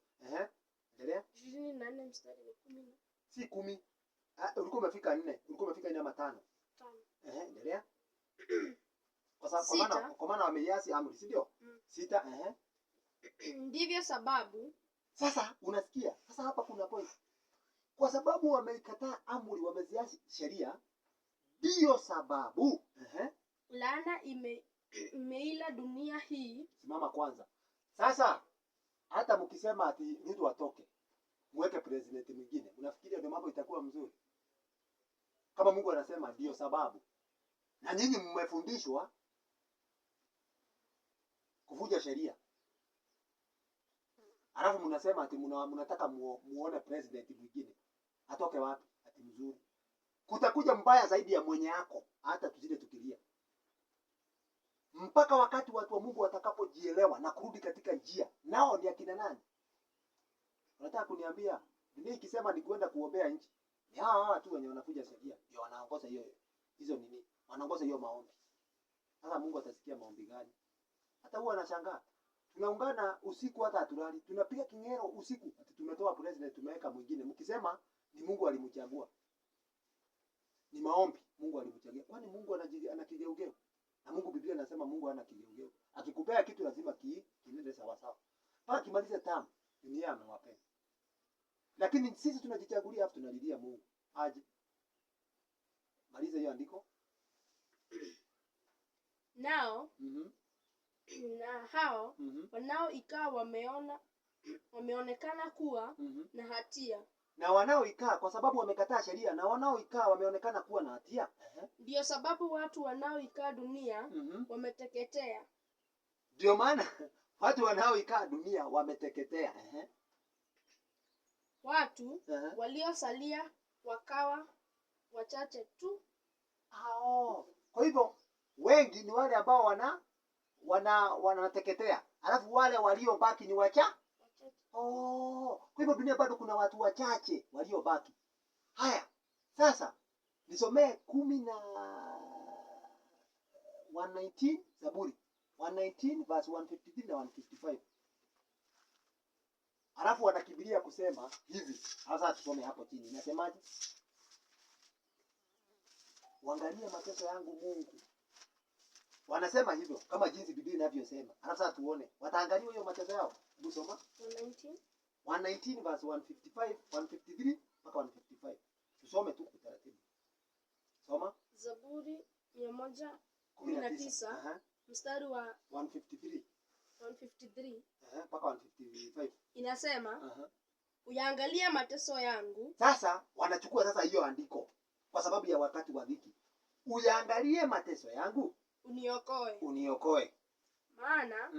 Endelea. 24 mstari wa 10. Si 10. Ulikuwa umefika 4. Ulikuwa umefika 4 ama 5? 5. Endelea. Kwa maana wameiasi amri, si ndio? 6. Ndivyo sababu. Sasa unasikia? Sasa hapa kuna point. Kwa sababu wameikataa amri, wameziasi sheria, ndio sababu laana imeila dunia hii. Simama kwanza. Sasa hata mkisema ati Ruto atoke, mweke president mwingine, unafikiria ndio mambo itakuwa mzuri? Kama Mungu anasema ndio sababu, na nyinyi mmefundishwa kuvunja sheria, alafu mnasema ati mnataka muone president mwingine, atoke wapi? Ati mzuri. Kutakuja mbaya zaidi ya mwenye yako, hata tuzile tukilia. Mpaka wakati watu wa Mungu watakapojielewa na kurudi katika njia. Nao ni akina nani? Unataka kuniambia dunia ikisema ni kwenda kuombea nchi, ni hawa tu wenye wanakuja sheria ndio wanaongoza hizo nini? Wanaongoza hiyo maombi. Sasa Mungu atasikia maombi gani? Hata huwa anashangaa. Tunaungana usiku hata hatulali. Tunapiga kingero usiku ati tumetoa president tumeweka mwingine. Mkisema ni Mungu alimchagua. Ni maombi Mungu alimchagia. Kwani Mungu ana kigeugeu? Na Mungu, Biblia inasema Mungu hana kigeugeu. Akikupea kitu lazima kiende sawa sawa. Mpaka kimalize tamu, dunia amewapenda. Lakini sisi tunajichagulia afu tunalilia Mungu. Aje. Maliza hiyo andiko. Nao na hao wanaoikaa wameonekana kuwa na hatia. Na wanaoikaa kwa sababu wamekataa sheria, na wanaoikaa wameonekana kuwa na hatia. Ndio sababu watu wanaoikaa dunia wameteketea. Ndio maana watu wanaoikaa dunia wameteketea. Watu waliosalia wakawa wachache tu. Kwa hivyo wengi ni wale ambao wanateketea. Alafu wale waliobaki ni wachache. Kwa hivyo dunia bado kuna watu wachache waliobaki. Haya, sasa nisomee 119 Zaburi 119 verse 153 na 155. Alafu wanakimbilia kusema hivi. Sasa tusome hapo chini. Inasemaje? Waangalie mateso yangu Mungu. Wanasema hivyo kama jinsi Biblia inavyosema. Alafu sasa tuone wataangalia hiyo mateso yao. Hebu soma 119 verse 155, 153 mpaka 155. Tusome tu kwa taratibu. Soma. Zaburi 119 mstari wa 153 mpaka 155. Inasema uyaangalia mateso yangu. Sasa wanachukua sasa hiyo andiko kwa sababu ya wakati wa dhiki. Uyaangalie mateso yangu, uniokoe. Maana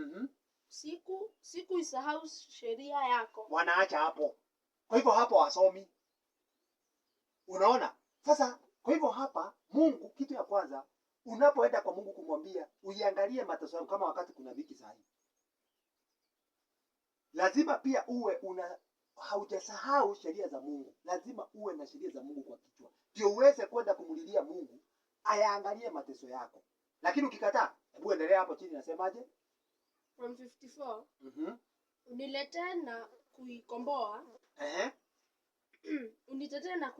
siku isahau sheria yako. Wanaacha hapo. Kwa hivyo hapo wasomi. Unaona? Sasa kwa hivyo hapa Mungu, kitu ya kwanza unapoenda kwa Mungu kumwambia uiangalie mateso yangu, kama wakati kuna dhiki sahihi, lazima pia uwe haujasahau sheria za Mungu. Lazima uwe na sheria za Mungu kwa kichwa, ndio uweze kwenda kumulilia Mungu ayaangalie mateso yako. Lakini ukikataa, hebu endelea hapo chini, nasemaje? 154 uniletee na kuikomboa. Unitetee na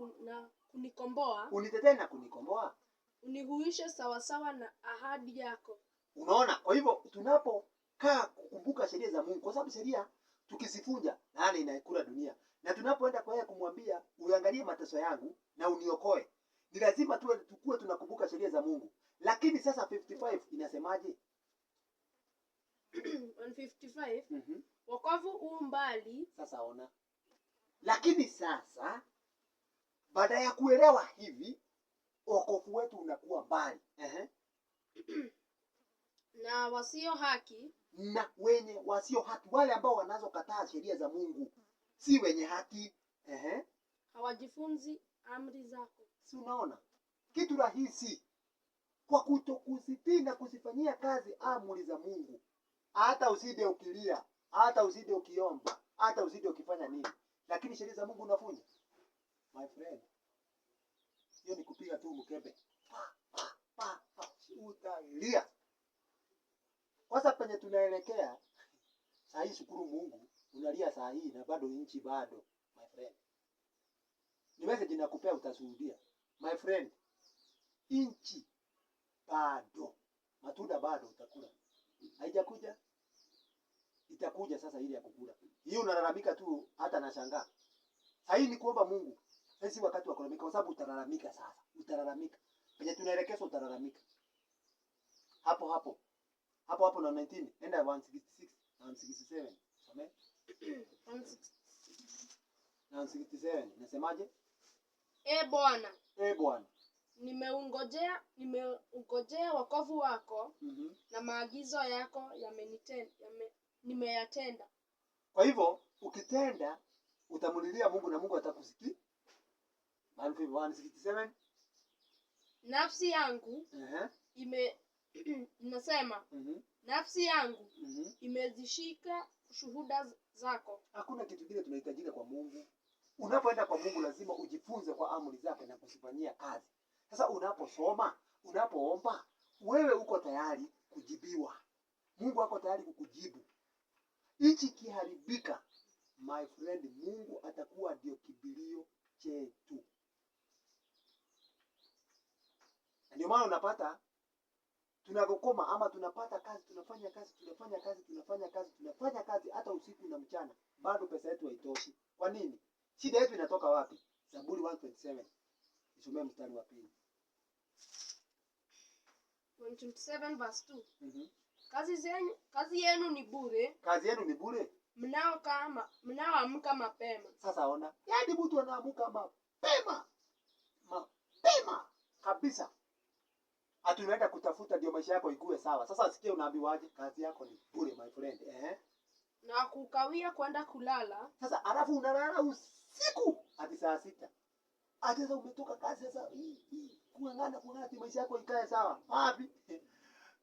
kunikomboa. Unitetee na kunikomboa. Unihuishe sawa sawa na ahadi yako. Unaona? Kwa hivyo tunapokaa kukumbuka sheria za Mungu, kwa sababu sheria tukisifunja nani inaikula dunia. Na tunapoenda kwa yeye kumwambia uangalie mateso yangu na uniokoe, ni lazima tukue tunakumbuka sheria za Mungu. Lakini sasa 55 inasemaje? 155 wokovu u mbali. Sasa ona. Lakini sasa baada ya kuelewa hivi, wokovu wetu unakuwa mbali. Na wasio haki, na wenye wasio haki, wale ambao wanazokataa sheria za Mungu, si wenye haki. Hawajifunzi amri zako. Si unaona? Kitu rahisi kwa kutokuzitii na kuzifanyia kazi amri za Mungu. Hata uside ukilia, hata uside ukiomba, hata uside ukifanya nini, lakini sheria za Mungu unafunja, my friend, hiyo ni kupiga tu mkebe. Utalia. Kwanza penye tunaelekea saa hii, shukuru Mungu, unalia saa hii na bado nchi bado, my friend. Ni message nakupea, utashuhudia my friend, nchi bado, matunda bado utakula. Haijakuja, itakuja sasa ile ya kukula. Hiyo unalalamika tu, hata nashangaa. Saa hii ni kuomba Mungu. Sasa wakati wa kulalamika, kwa sababu utalalamika sasa. Utalalamika. Penye tunaelekea utalalamika. Hapo na 19, enda 166 na 167. Amen. 167 nasemaje? Bwana. Bwana. Nimeungojea wokovu wako, na maagizo yako nimeyatenda. Kwa hivyo ukitenda utamulilia Mungu na Mungu atakusikia. 167 nafsi yangu nasema nafsi yangu imezishika shuhuda zako. Hakuna kitu kile tunahitajika kwa Mungu. Unapoenda kwa Mungu lazima ujifunze kwa amri zake na kuzifanyia kazi. Sasa unaposoma, unapoomba, wewe uko tayari kujibiwa. Mungu ako tayari kukujibu. Nchi kiharibika, my friend, Mungu atakuwa ndio kibilio chetu. Ndio maana unapata tunakokoma ama tunapata kazi, tunafanya kazi hata usiku na mchana, bado pesa yetu haitoshi. Kwa nini? Shida yetu inatoka wapi? Zaburi 127. Nisomee mstari wa 2. 127 verse 2. Kazi yenu ni bure. Kazi yenu ni bure. Mnaoamka mapema. Sasa ona, yaani mtu anaamka mapema kabisa. Hatunaenda kutafuta ndio maisha yako ikue sawa. Sasa sikia unaambiwaje? Kazi yako ni bure my friend. Na kukawia kwenda kulala. Sasa alafu unalala usiku hadi saa 6. Hata sasa umetoka kazi sasa kung'ang'ana maisha yako ikae sawa. Wapi?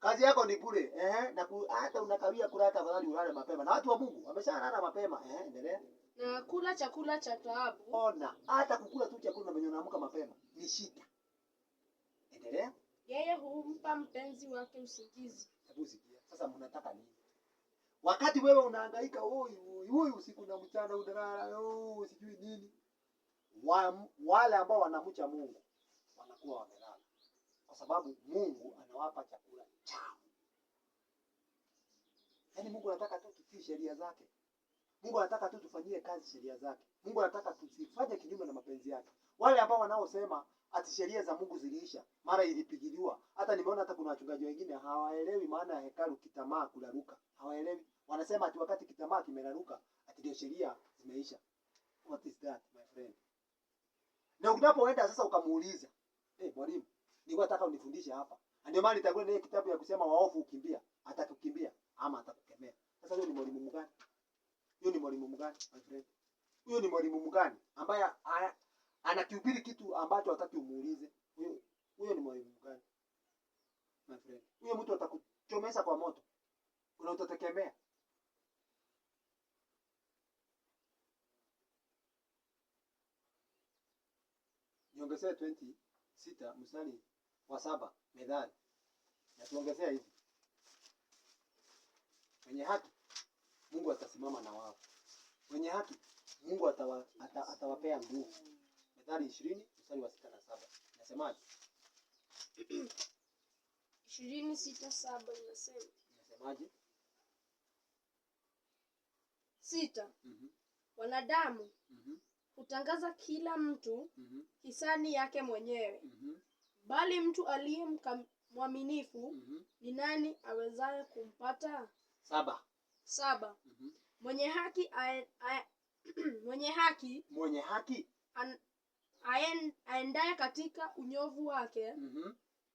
Kazi yako ni bure. Na hata unakawia kula, hata afadhali ulale mapema. Na watu wa Mungu wameshalala mapema. Endelea. Na kula chakula cha taabu. Ona, hata kukula tu chakula na wenyewe unaamka mapema ni shida. Endelea. Yeye humpa mpenzi wake usingizi. Hebu sikia. Sasa mnataka nini? Wakati wewe unahangaika hoi usiku na mchana unalala sijui nini. Wale ambao wanamcha Mungu wanakuwa wamelala. Kwa sababu Mungu anawapa chakula chao. Yaani Mungu anataka tu tutii sheria zake. Mungu anataka tu tufanyie kazi sheria zake. Mungu anataka tusifanye kinyume na mapenzi yake. Wale ambao wanaosema ati sheria za Mungu ziliisha, mara ilipigiliwa. Hata nimeona hata kuna wachungaji wengine hawaelewi maana ya hekalu kitamaa kularuka. Hawaelewi. Wanasema ati wakati kitamaa kimelaruka, ati ndio sheria zimeisha. What is that my friend? Na unapoenda sasa ukamuuliza, mwalimu, nilikuwa nataka unifundishe hapa. Ndio maana nitakuwa na kitabu ya kusema waofu ukimbia, atakukimbia ama atakukemea. Sasa huyo ni mwalimu mgani? Huyo ni mwalimu mgani my friend? Huyo ni mwalimu mgani ambaye anakihubiri kitu ambacho hataki umuulize? Huyo ni mwalimu mgani my friend? Huyo mtu atakuchomesha kwa moto. Utategemea. Niongezee 26 mstari wa 7 Methali. Na tuongezea hivi. Wenye haki Mungu atasimama na wao. Wenye haki Mungu atawapea nguvu. Methali 20 mstari wa 6 na 7. Nasemaje? 20:6-7 inasema. Nasemaje? 6. Wanadamu hutangaza kila mtu hisani yake mwenyewe. Bali mtu aliye mwaminifu ni nani awezaye kumpata? 7. Mwenye haki aendaye katika unyovu wake,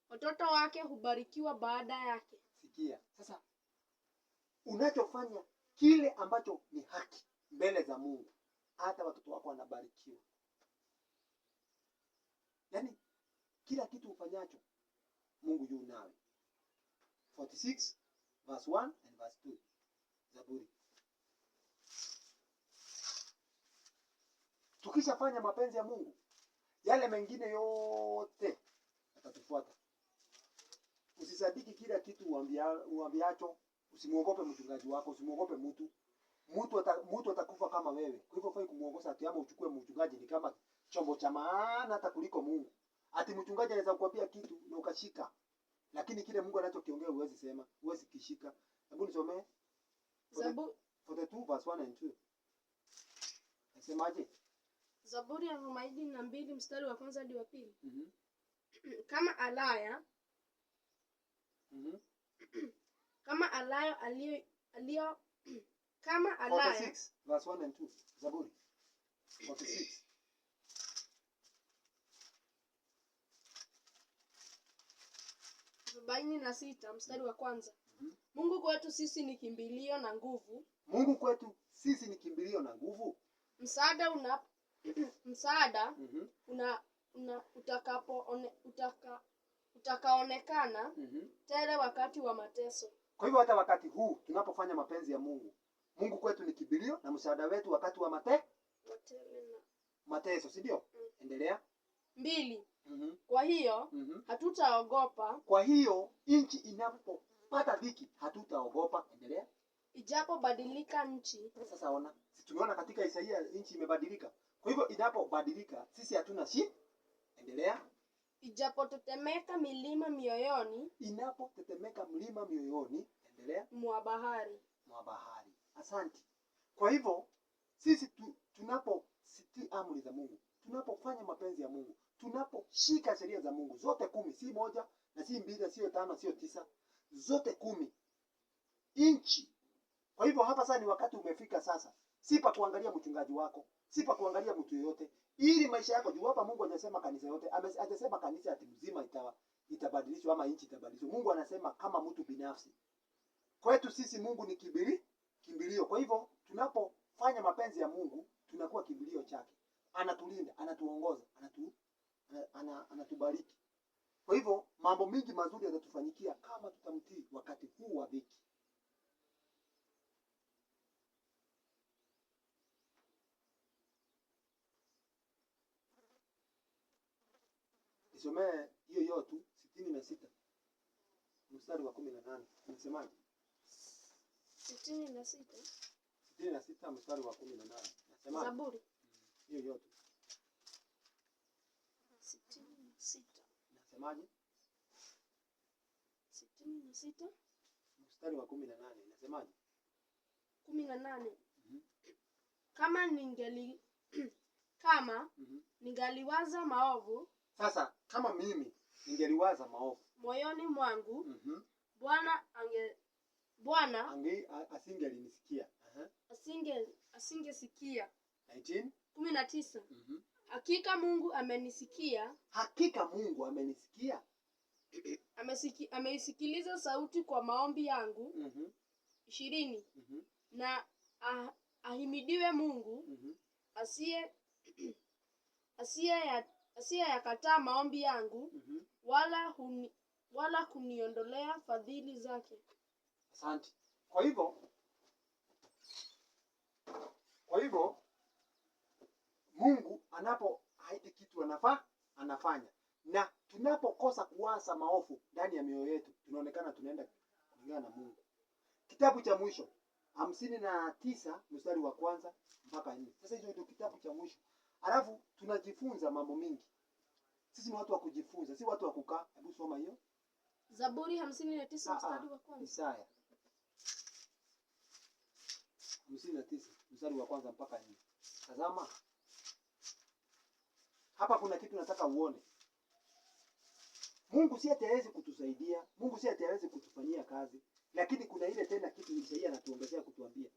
watoto wake hubarikiwa baada yake. Sikia. Sasa unachofanya kile ambacho ni haki mbele za Mungu, hata watoto wako wanabarikiwa. Yaani kila kitu ufanyacho Mungu yu nawe. 46 verse 1 and verse 2. Zaburi. Tukishafanya mapenzi ya Mungu, yale mengine yote yatatufuata. Usisadiki kila kitu uambiacho. Usimuogope mchungaji wako, usimuogope mtu. Mtu atakufa kama wewe. Kwa hivyo fai kumuongoza ati ama uchukue mchungaji ni kama chombo cha maana hata kuliko Mungu. Ati mchungaji anaweza kukuambia kitu na ukashika. Lakini kile Mungu anachokiongea huwezi sema, huwezi kishika. Hebu nisomee. Zaburi 42 verse 1 and 2. Nasemaje? Zaburi ya 42 mstari wa 1 hadi wa 2. Kama alaya kama alaya alio kama alaya 46 verse 1 and 2. Zaburi 46. Arobaini na sita mstari wa 1. Mungu kwetu sisi ni kimbilio na nguvu. Mungu kwetu sisi ni kimbilio na nguvu. Msaada utakaonekana tele wakati wa mateso. Kwa hivyo hata wakati huu tunapofanya mapenzi ya Mungu, Mungu kwetu ni kimbilio na msaada wetu wakati wa mateso, si ndio? Endelea. 2. Kwa hiyo hatutaogopa. Kwa hiyo nchi inapopata dhiki hatutaogopa. Endelea. Ijapo badilika nchi. Sasa ona, tumeona katika Isaia nchi imebadilika. Kwa hivyo inapobadilika sisi hatuna shida. Endelea. Ijapotetemeka milima mioyoni. Inapotetemeka mlima mioyoni. Endelea. Mwa bahari. Mwa bahari. Asante. Kwa hivyo sisi tunapositii amri za Mungu, tunapofanya mapenzi ya Mungu, tunaposhika sheria za Mungu zote 10, si moja na si mbili, sio 5, sio 9, zote 10 inchi. Kwa hivyo hapa sasa ni wakati umefika sasa, si pa kuangalia mchungaji wako, si pa kuangalia mtu yoyote, ili maisha yako juu. Hapa Mungu hajasema kanisa yote, hajasema kanisa ati mzima itabadilishwa ama inchi itabadilishwa. Mungu anasema kama mtu binafsi. Kwetu sisi Mungu ni kimbilio. Kwa hivyo tunapofanya mapenzi ya Mungu tunakuwa kimbilio chake. Anatulinda, anatuongoza, anatubariki. Kwa hivyo mambo mingi mazuri yatatufanyikia kama tutamtii wakati huu wa dhiki. Nisomee hiyo yote 66 mstari wa 18. Unasemaje? 66 mstari wa 18. Nasemaje? Zaburi. Hiyo yote 66. Nasemaje? 66 mstari wa 18. Nasemaje? 18. Kama ningaliwaza maovu. Sasa kama mimi ningeliwaza maovu moyoni mwangu, Bwana asingelinisikia. Asingesikia. 19. Hakika Mungu amenisikia. Hakika Mungu amenisikia. Ameisikiliza sauti kwa maombi yangu. 20. Na ahimidiwe Mungu asiye yakataa maombi yangu, wala kuniondolea fadhili zake. Asante. Kwa hivyo Mungu anapoahidi kitu anafanya. Na tunapokosa kuwaza maovu ndani ya mioyo yetu, tunaonekana tunaenda kulingana na Mungu. Kitabu cha mwisho 59 mstari wa 1 mpaka 4. Sasa hicho ndio kitabu cha mwisho. Alafu tunajifunza mambo mingi. Sisi ni watu wa kujifunza, si watu wa kukaa. Hebu soma hiyo. Zaburi 59 mstari wa 1. Isaya 59 mstari wa 1 mpaka 4. Tazama. Hapa kuna kitu nataka uone. Mungu si hawezi kutusaidia, Mungu si hawezi kutufanyia kazi, lakini kuna ile tena kitu Isaia anatuongezea kutuambia.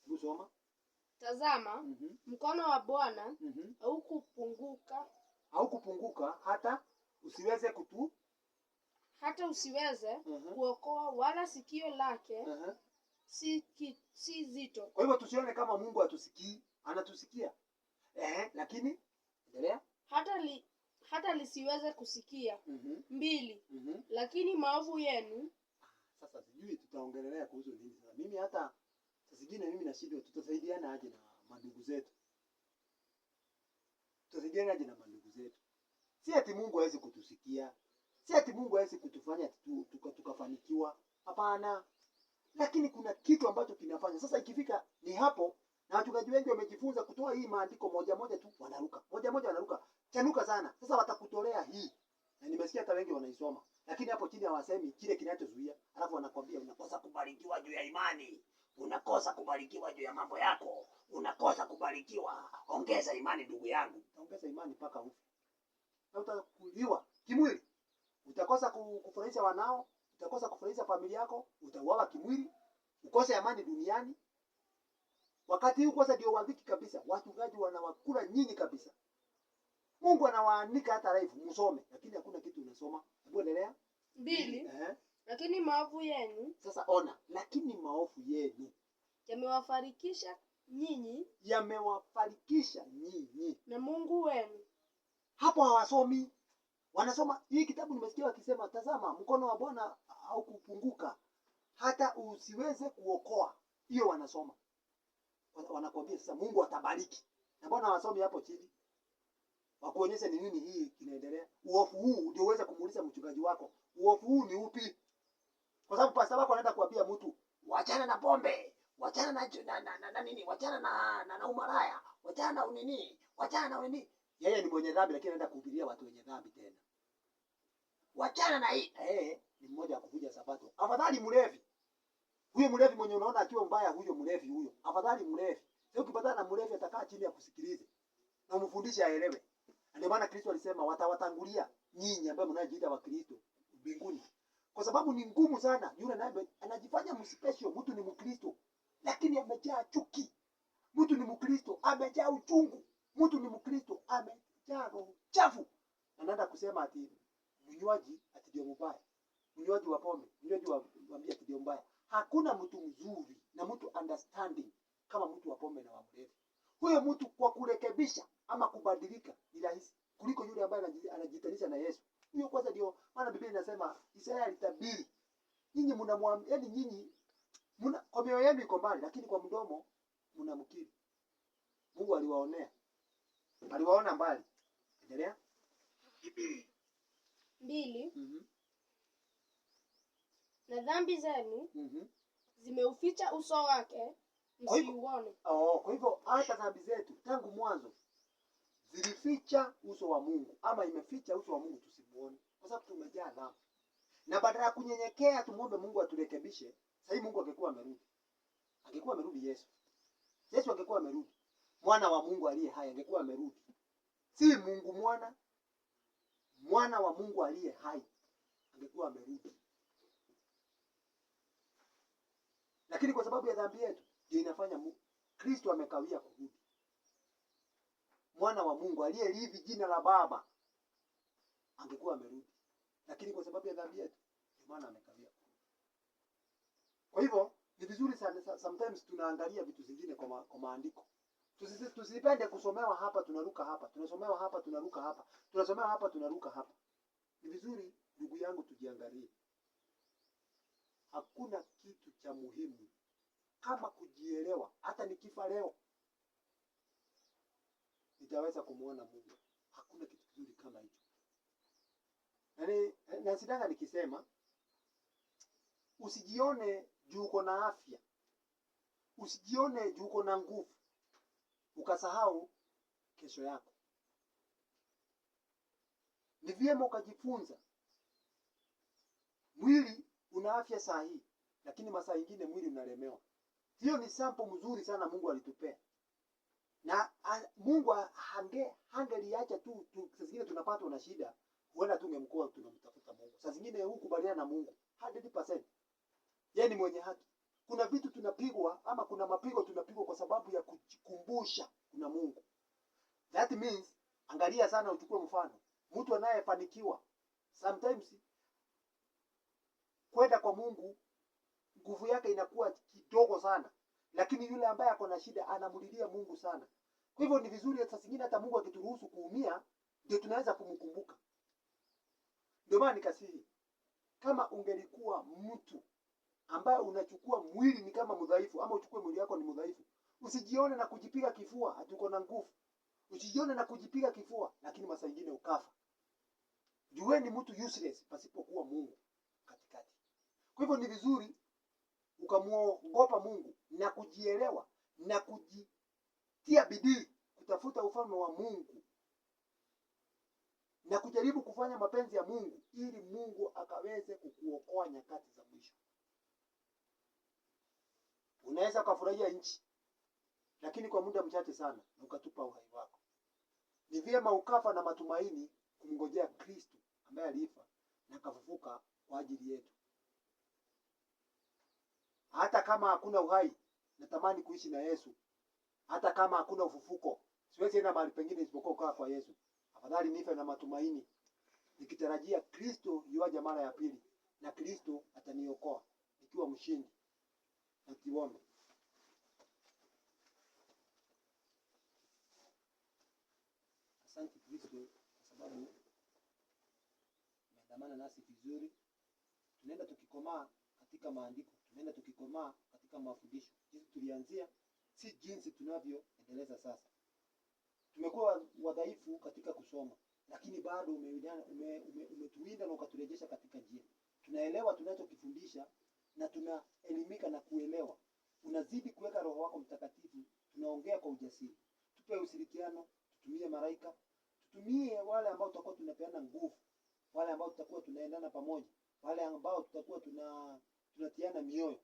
Hebu soma. Tazama, mkono wa Bwana haukupunguka hata usiweze kuokoa, wala sikio lake si zito. Kwa hivyo tusione kama Mungu hatusikii, anatusikia. Lakini endelea. Hata lisiweze kusikia. 2. Lakini maovu yenu. Sasa sijui tutaongelea kuhusu nini sasa. Mimi hata sasa mimi nashindwa tutasaidiana aje na mandugu zetu. Tutasaidiana aje na mandugu zetu. Si ati Mungu hawezi kutusikia. Si ati Mungu hawezi kutufanya tukafanikiwa. Hapana. Lakini kuna kitu ambacho kinafanya. Sasa ikifika ni hapo, na wachungaji wengi wamejifunza kutoa hii maandiko moja moja tu wanaruka. Moja wanaruka. Chanuka sana. Sasa watakutolea hii. Na nimesikia hata wengi wanaisoma. Lakini hapo chini hawasemi kile kinachozuia. Alafu wanakwambia unakosa kubarikiwa juu ya imani. Unakosa kubarikiwa juu ya mambo yako. Unakosa kubarikiwa. Ongeza imani ndugu yangu. Ongeza imani mpaka ufe. Na utakuliwa kimwili. Utakosa kufurahisha wanao, utakosa kufurahisha familia yako, utauawa kimwili, ukose amani duniani. Wakati huu kwanza ndio wadhiki kabisa. Wachungaji wanawakula nyinyi kabisa. Mungu anawaanika hata live msome, lakini hakuna kitu unasoma. Hebu endelea. 2. Lakini maovu yenu. Sasa ona, lakini maovu yenu yamewafarikisha nyinyi na Mungu wenu. Hapo hawasomi. Wanasoma hii kitabu nimesikia wakisema tazama mkono wa Bwana haukupunguka hata usiweze kuokoa. Hiyo wanasoma. Wanakuambia sasa Mungu atabariki. Na mbona hawasomi hapo chini? Wakuonyesha ni nini hii kinaendelea. Uofu huu ndio uweze kumuuliza mchungaji wako. Uofu huu ni upi? Kwa sababu pastor wako anaenda kuambia mtu, "Wachana na pombe, wachana na nini, wachana na umaraya, wachana na unini, wachana na unini." Yeye ni mwenye dhambi lakini anaenda kuhubiria watu wenye dhambi tena. wachana na hii. Ni mmoja wa kuvunja sabato. Afadhali mlevi. Huyo mlevi mwenye unaona akiwa mbaya, huyo mlevi huyo. Afadhali mlevi. Sio ukipatana na mlevi atakaa chini ya kusikilize na umfundishe aelewe. Ndio maana Kristo alisema watawatangulia nyinyi ambao mnajiita wa Kristo mbinguni. Kwa sababu ni ngumu sana. Yule naye anajifanya mspecial, mtu ni Mkristo, lakini amejaa chuki. Mtu ni Mkristo, amejaa uchungu. Mtu ni Mkristo, amejaa roho chafu. Anaenda kusema ati mnywaji ati ndio mbaya. Mnywaji wa pombe, mnywaji wa mbia ati ndio mbaya. Hakuna mtu mzuri na mtu understanding kama mtu wa pombe na wa mlevi. Huyo mtu kwa kurekebisha ama kubadilika ni rahisi kuliko yule ambaye anajitanisha na Yesu. Huyo kwanza ndio maana Biblia inasema Isaya alitabiri. Nyinyi mnamwamini, yani nyinyi kwa mioyo yenu iko mbali, lakini kwa mdomo mnamkiri. Mungu aliwaonea. Aliwaona mbali. Endelea. 2. Na dhambi zenu zimeuficha uso wake msiuone. Kwa hivyo hata dhambi zetu tangu mwanzo zilificha uso wa Mungu, ama imeficha uso wa Mungu tusimuone, kwa sababu tumejaa dhambi. Na badala ya kunyenyekea tumuombe Mungu aturekebishe, sasa Mungu angekuwa amerudi. Angekuwa amerudi Yesu. Yesu angekuwa amerudi. Mwana wa Mungu aliye hai angekuwa amerudi. Si Mungu mwana. Mwana wa Mungu aliye hai angekuwa amerudi. Lakini kwa sababu ya dhambi yetu ndio inafanya Kristo amekawia kurudi. Mwana wa Mungu aliyelivi jina la Baba angekuwa amerudi. Lakini kwa sababu ya dhambi yetu ndio maana amekawia kurudi. Kwa hivyo ni vizuri sana sometimes tunaangalia vitu zingine kwa maandiko. Tusipende kusomewa hapa tunaruka hapa. Tunasomewa hapa tunaruka hapa. Tunasomewa hapa tunaruka hapa. Ni vizuri ndugu yangu tujiangalie. Hakuna kitu cha muhimu kama kujielewa. Hata nikifa leo nitaweza kumuona Mungu. Hakuna kitu kizuri kama hicho. Na sidanga nikisema usijione juu uko na afya. Usijione juu uko na nguvu ukasahau kesho yako. Ni vyema ukajifunza. Mwili una afya sahihi, lakini masaa mengine mwili unalemewa. Hiyo ni sample mzuri sana Mungu alitupea. Na Mungu hangeliacha tu saa zingine tunapatwa na shida, huenda tungemkoa tunamtafuta Mungu. Saa zingine hukubaliana na Mungu 100%. Yeye ni mwenye haki. Kuna vitu tunapigwa ama kuna mapigo tunapigwa kwa sababu ya kujikumbusha kuna Mungu. That means angalia sana, uchukue mfano. Mtu anayefanikiwa sometimes kwenda kwa Mungu nguvu yake inakuwa kidogo sana, lakini yule ambaye ako na shida anamulilia Mungu sana. Kwa hivyo ni vizuri saa zingine hata Mungu akituruhusu kuumia ndio tunaweza kumkumbuka. Ndio maana nikasihi, kama ungelikuwa mtu ambaye unachukua mwili ni kama mdhaifu, ama uchukue mwili wako ni mdhaifu, usijione na kujipiga kifua hatuko na nguvu. Usijione na kujipiga kifua lakini masaa mengine ukafa. Jueni mtu useless pasipokuwa Mungu katikati. Kwa hivyo ni vizuri ukamuogopa Mungu na kujielewa na kujitia bidii kutafuta ufalme wa Mungu na kujaribu kufanya mapenzi ya Mungu ili Mungu akaweze kukuokoa nyakati za mwisho. Unaweza kufurahia nchi lakini kwa muda mchache sana na ukatupa uhai wako. Ni vyema ukafa na matumaini kumngojea Kristo ambaye alifa na kafufuka kwa ajili yetu. Hata kama hakuna uhai, natamani kuishi na Yesu. Hata kama hakuna ufufuko, siwezi enda mahali pengine isipokuwa kukaa kwa Yesu. Afadhali nife na matumaini nikitarajia Kristo yuaja mara ya pili na Kristo ataniokoa nikiwa mshindi. Na tuombe. Asante Kristo kwa sababu umeandamana nasi vizuri. Tunaenda tukikomaa katika maandiko, tunaenda tukikomaa katika mafundisho. Jinsi tulianzia si jinsi tunavyoendeleza sasa. Tumekuwa wadhaifu katika kusoma, lakini bado umetuinda na ukaturejesha katika njia. Tunaelewa tunachokifundisha na tunaelimika na kuelewa. Unazidi kuweka Roho wako Mtakatifu, tunaongea kwa ujasiri. Tupe ushirikiano, tutumie malaika, tutumie wale ambao tutakuwa tunapeana nguvu wale ambao tutakuwa tunaendana pamoja, wale ambao tutakuwa tunatiana mioyo.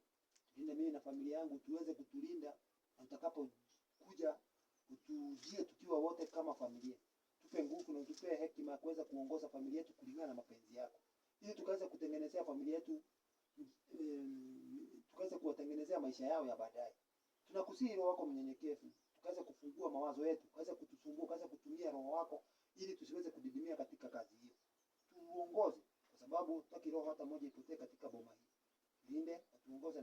Tulinde mimi na familia yangu, tuweze kutulinda utakapokuja utujie tukiwa wote kama familia. Tupe nguvu na utupe hekima ya kuweza kuongoza familia yetu kulingana na mapenzi yako, ili tukaweza kutengenezea familia yetu, tukaweza kuwatengenezea maisha yao ya baadaye. Tunakusihi Roho wako mnyenyekevu, tukaweza kufungua mawazo yetu, tukaweza kutusumbua, tukaweza kutumia Roho wako ili tusiweze kudidimia katika kazi hiyo. Tuongoze, kwa sababu tutaki roho hata moja ipotee katika boma hii. Linde na tuongoze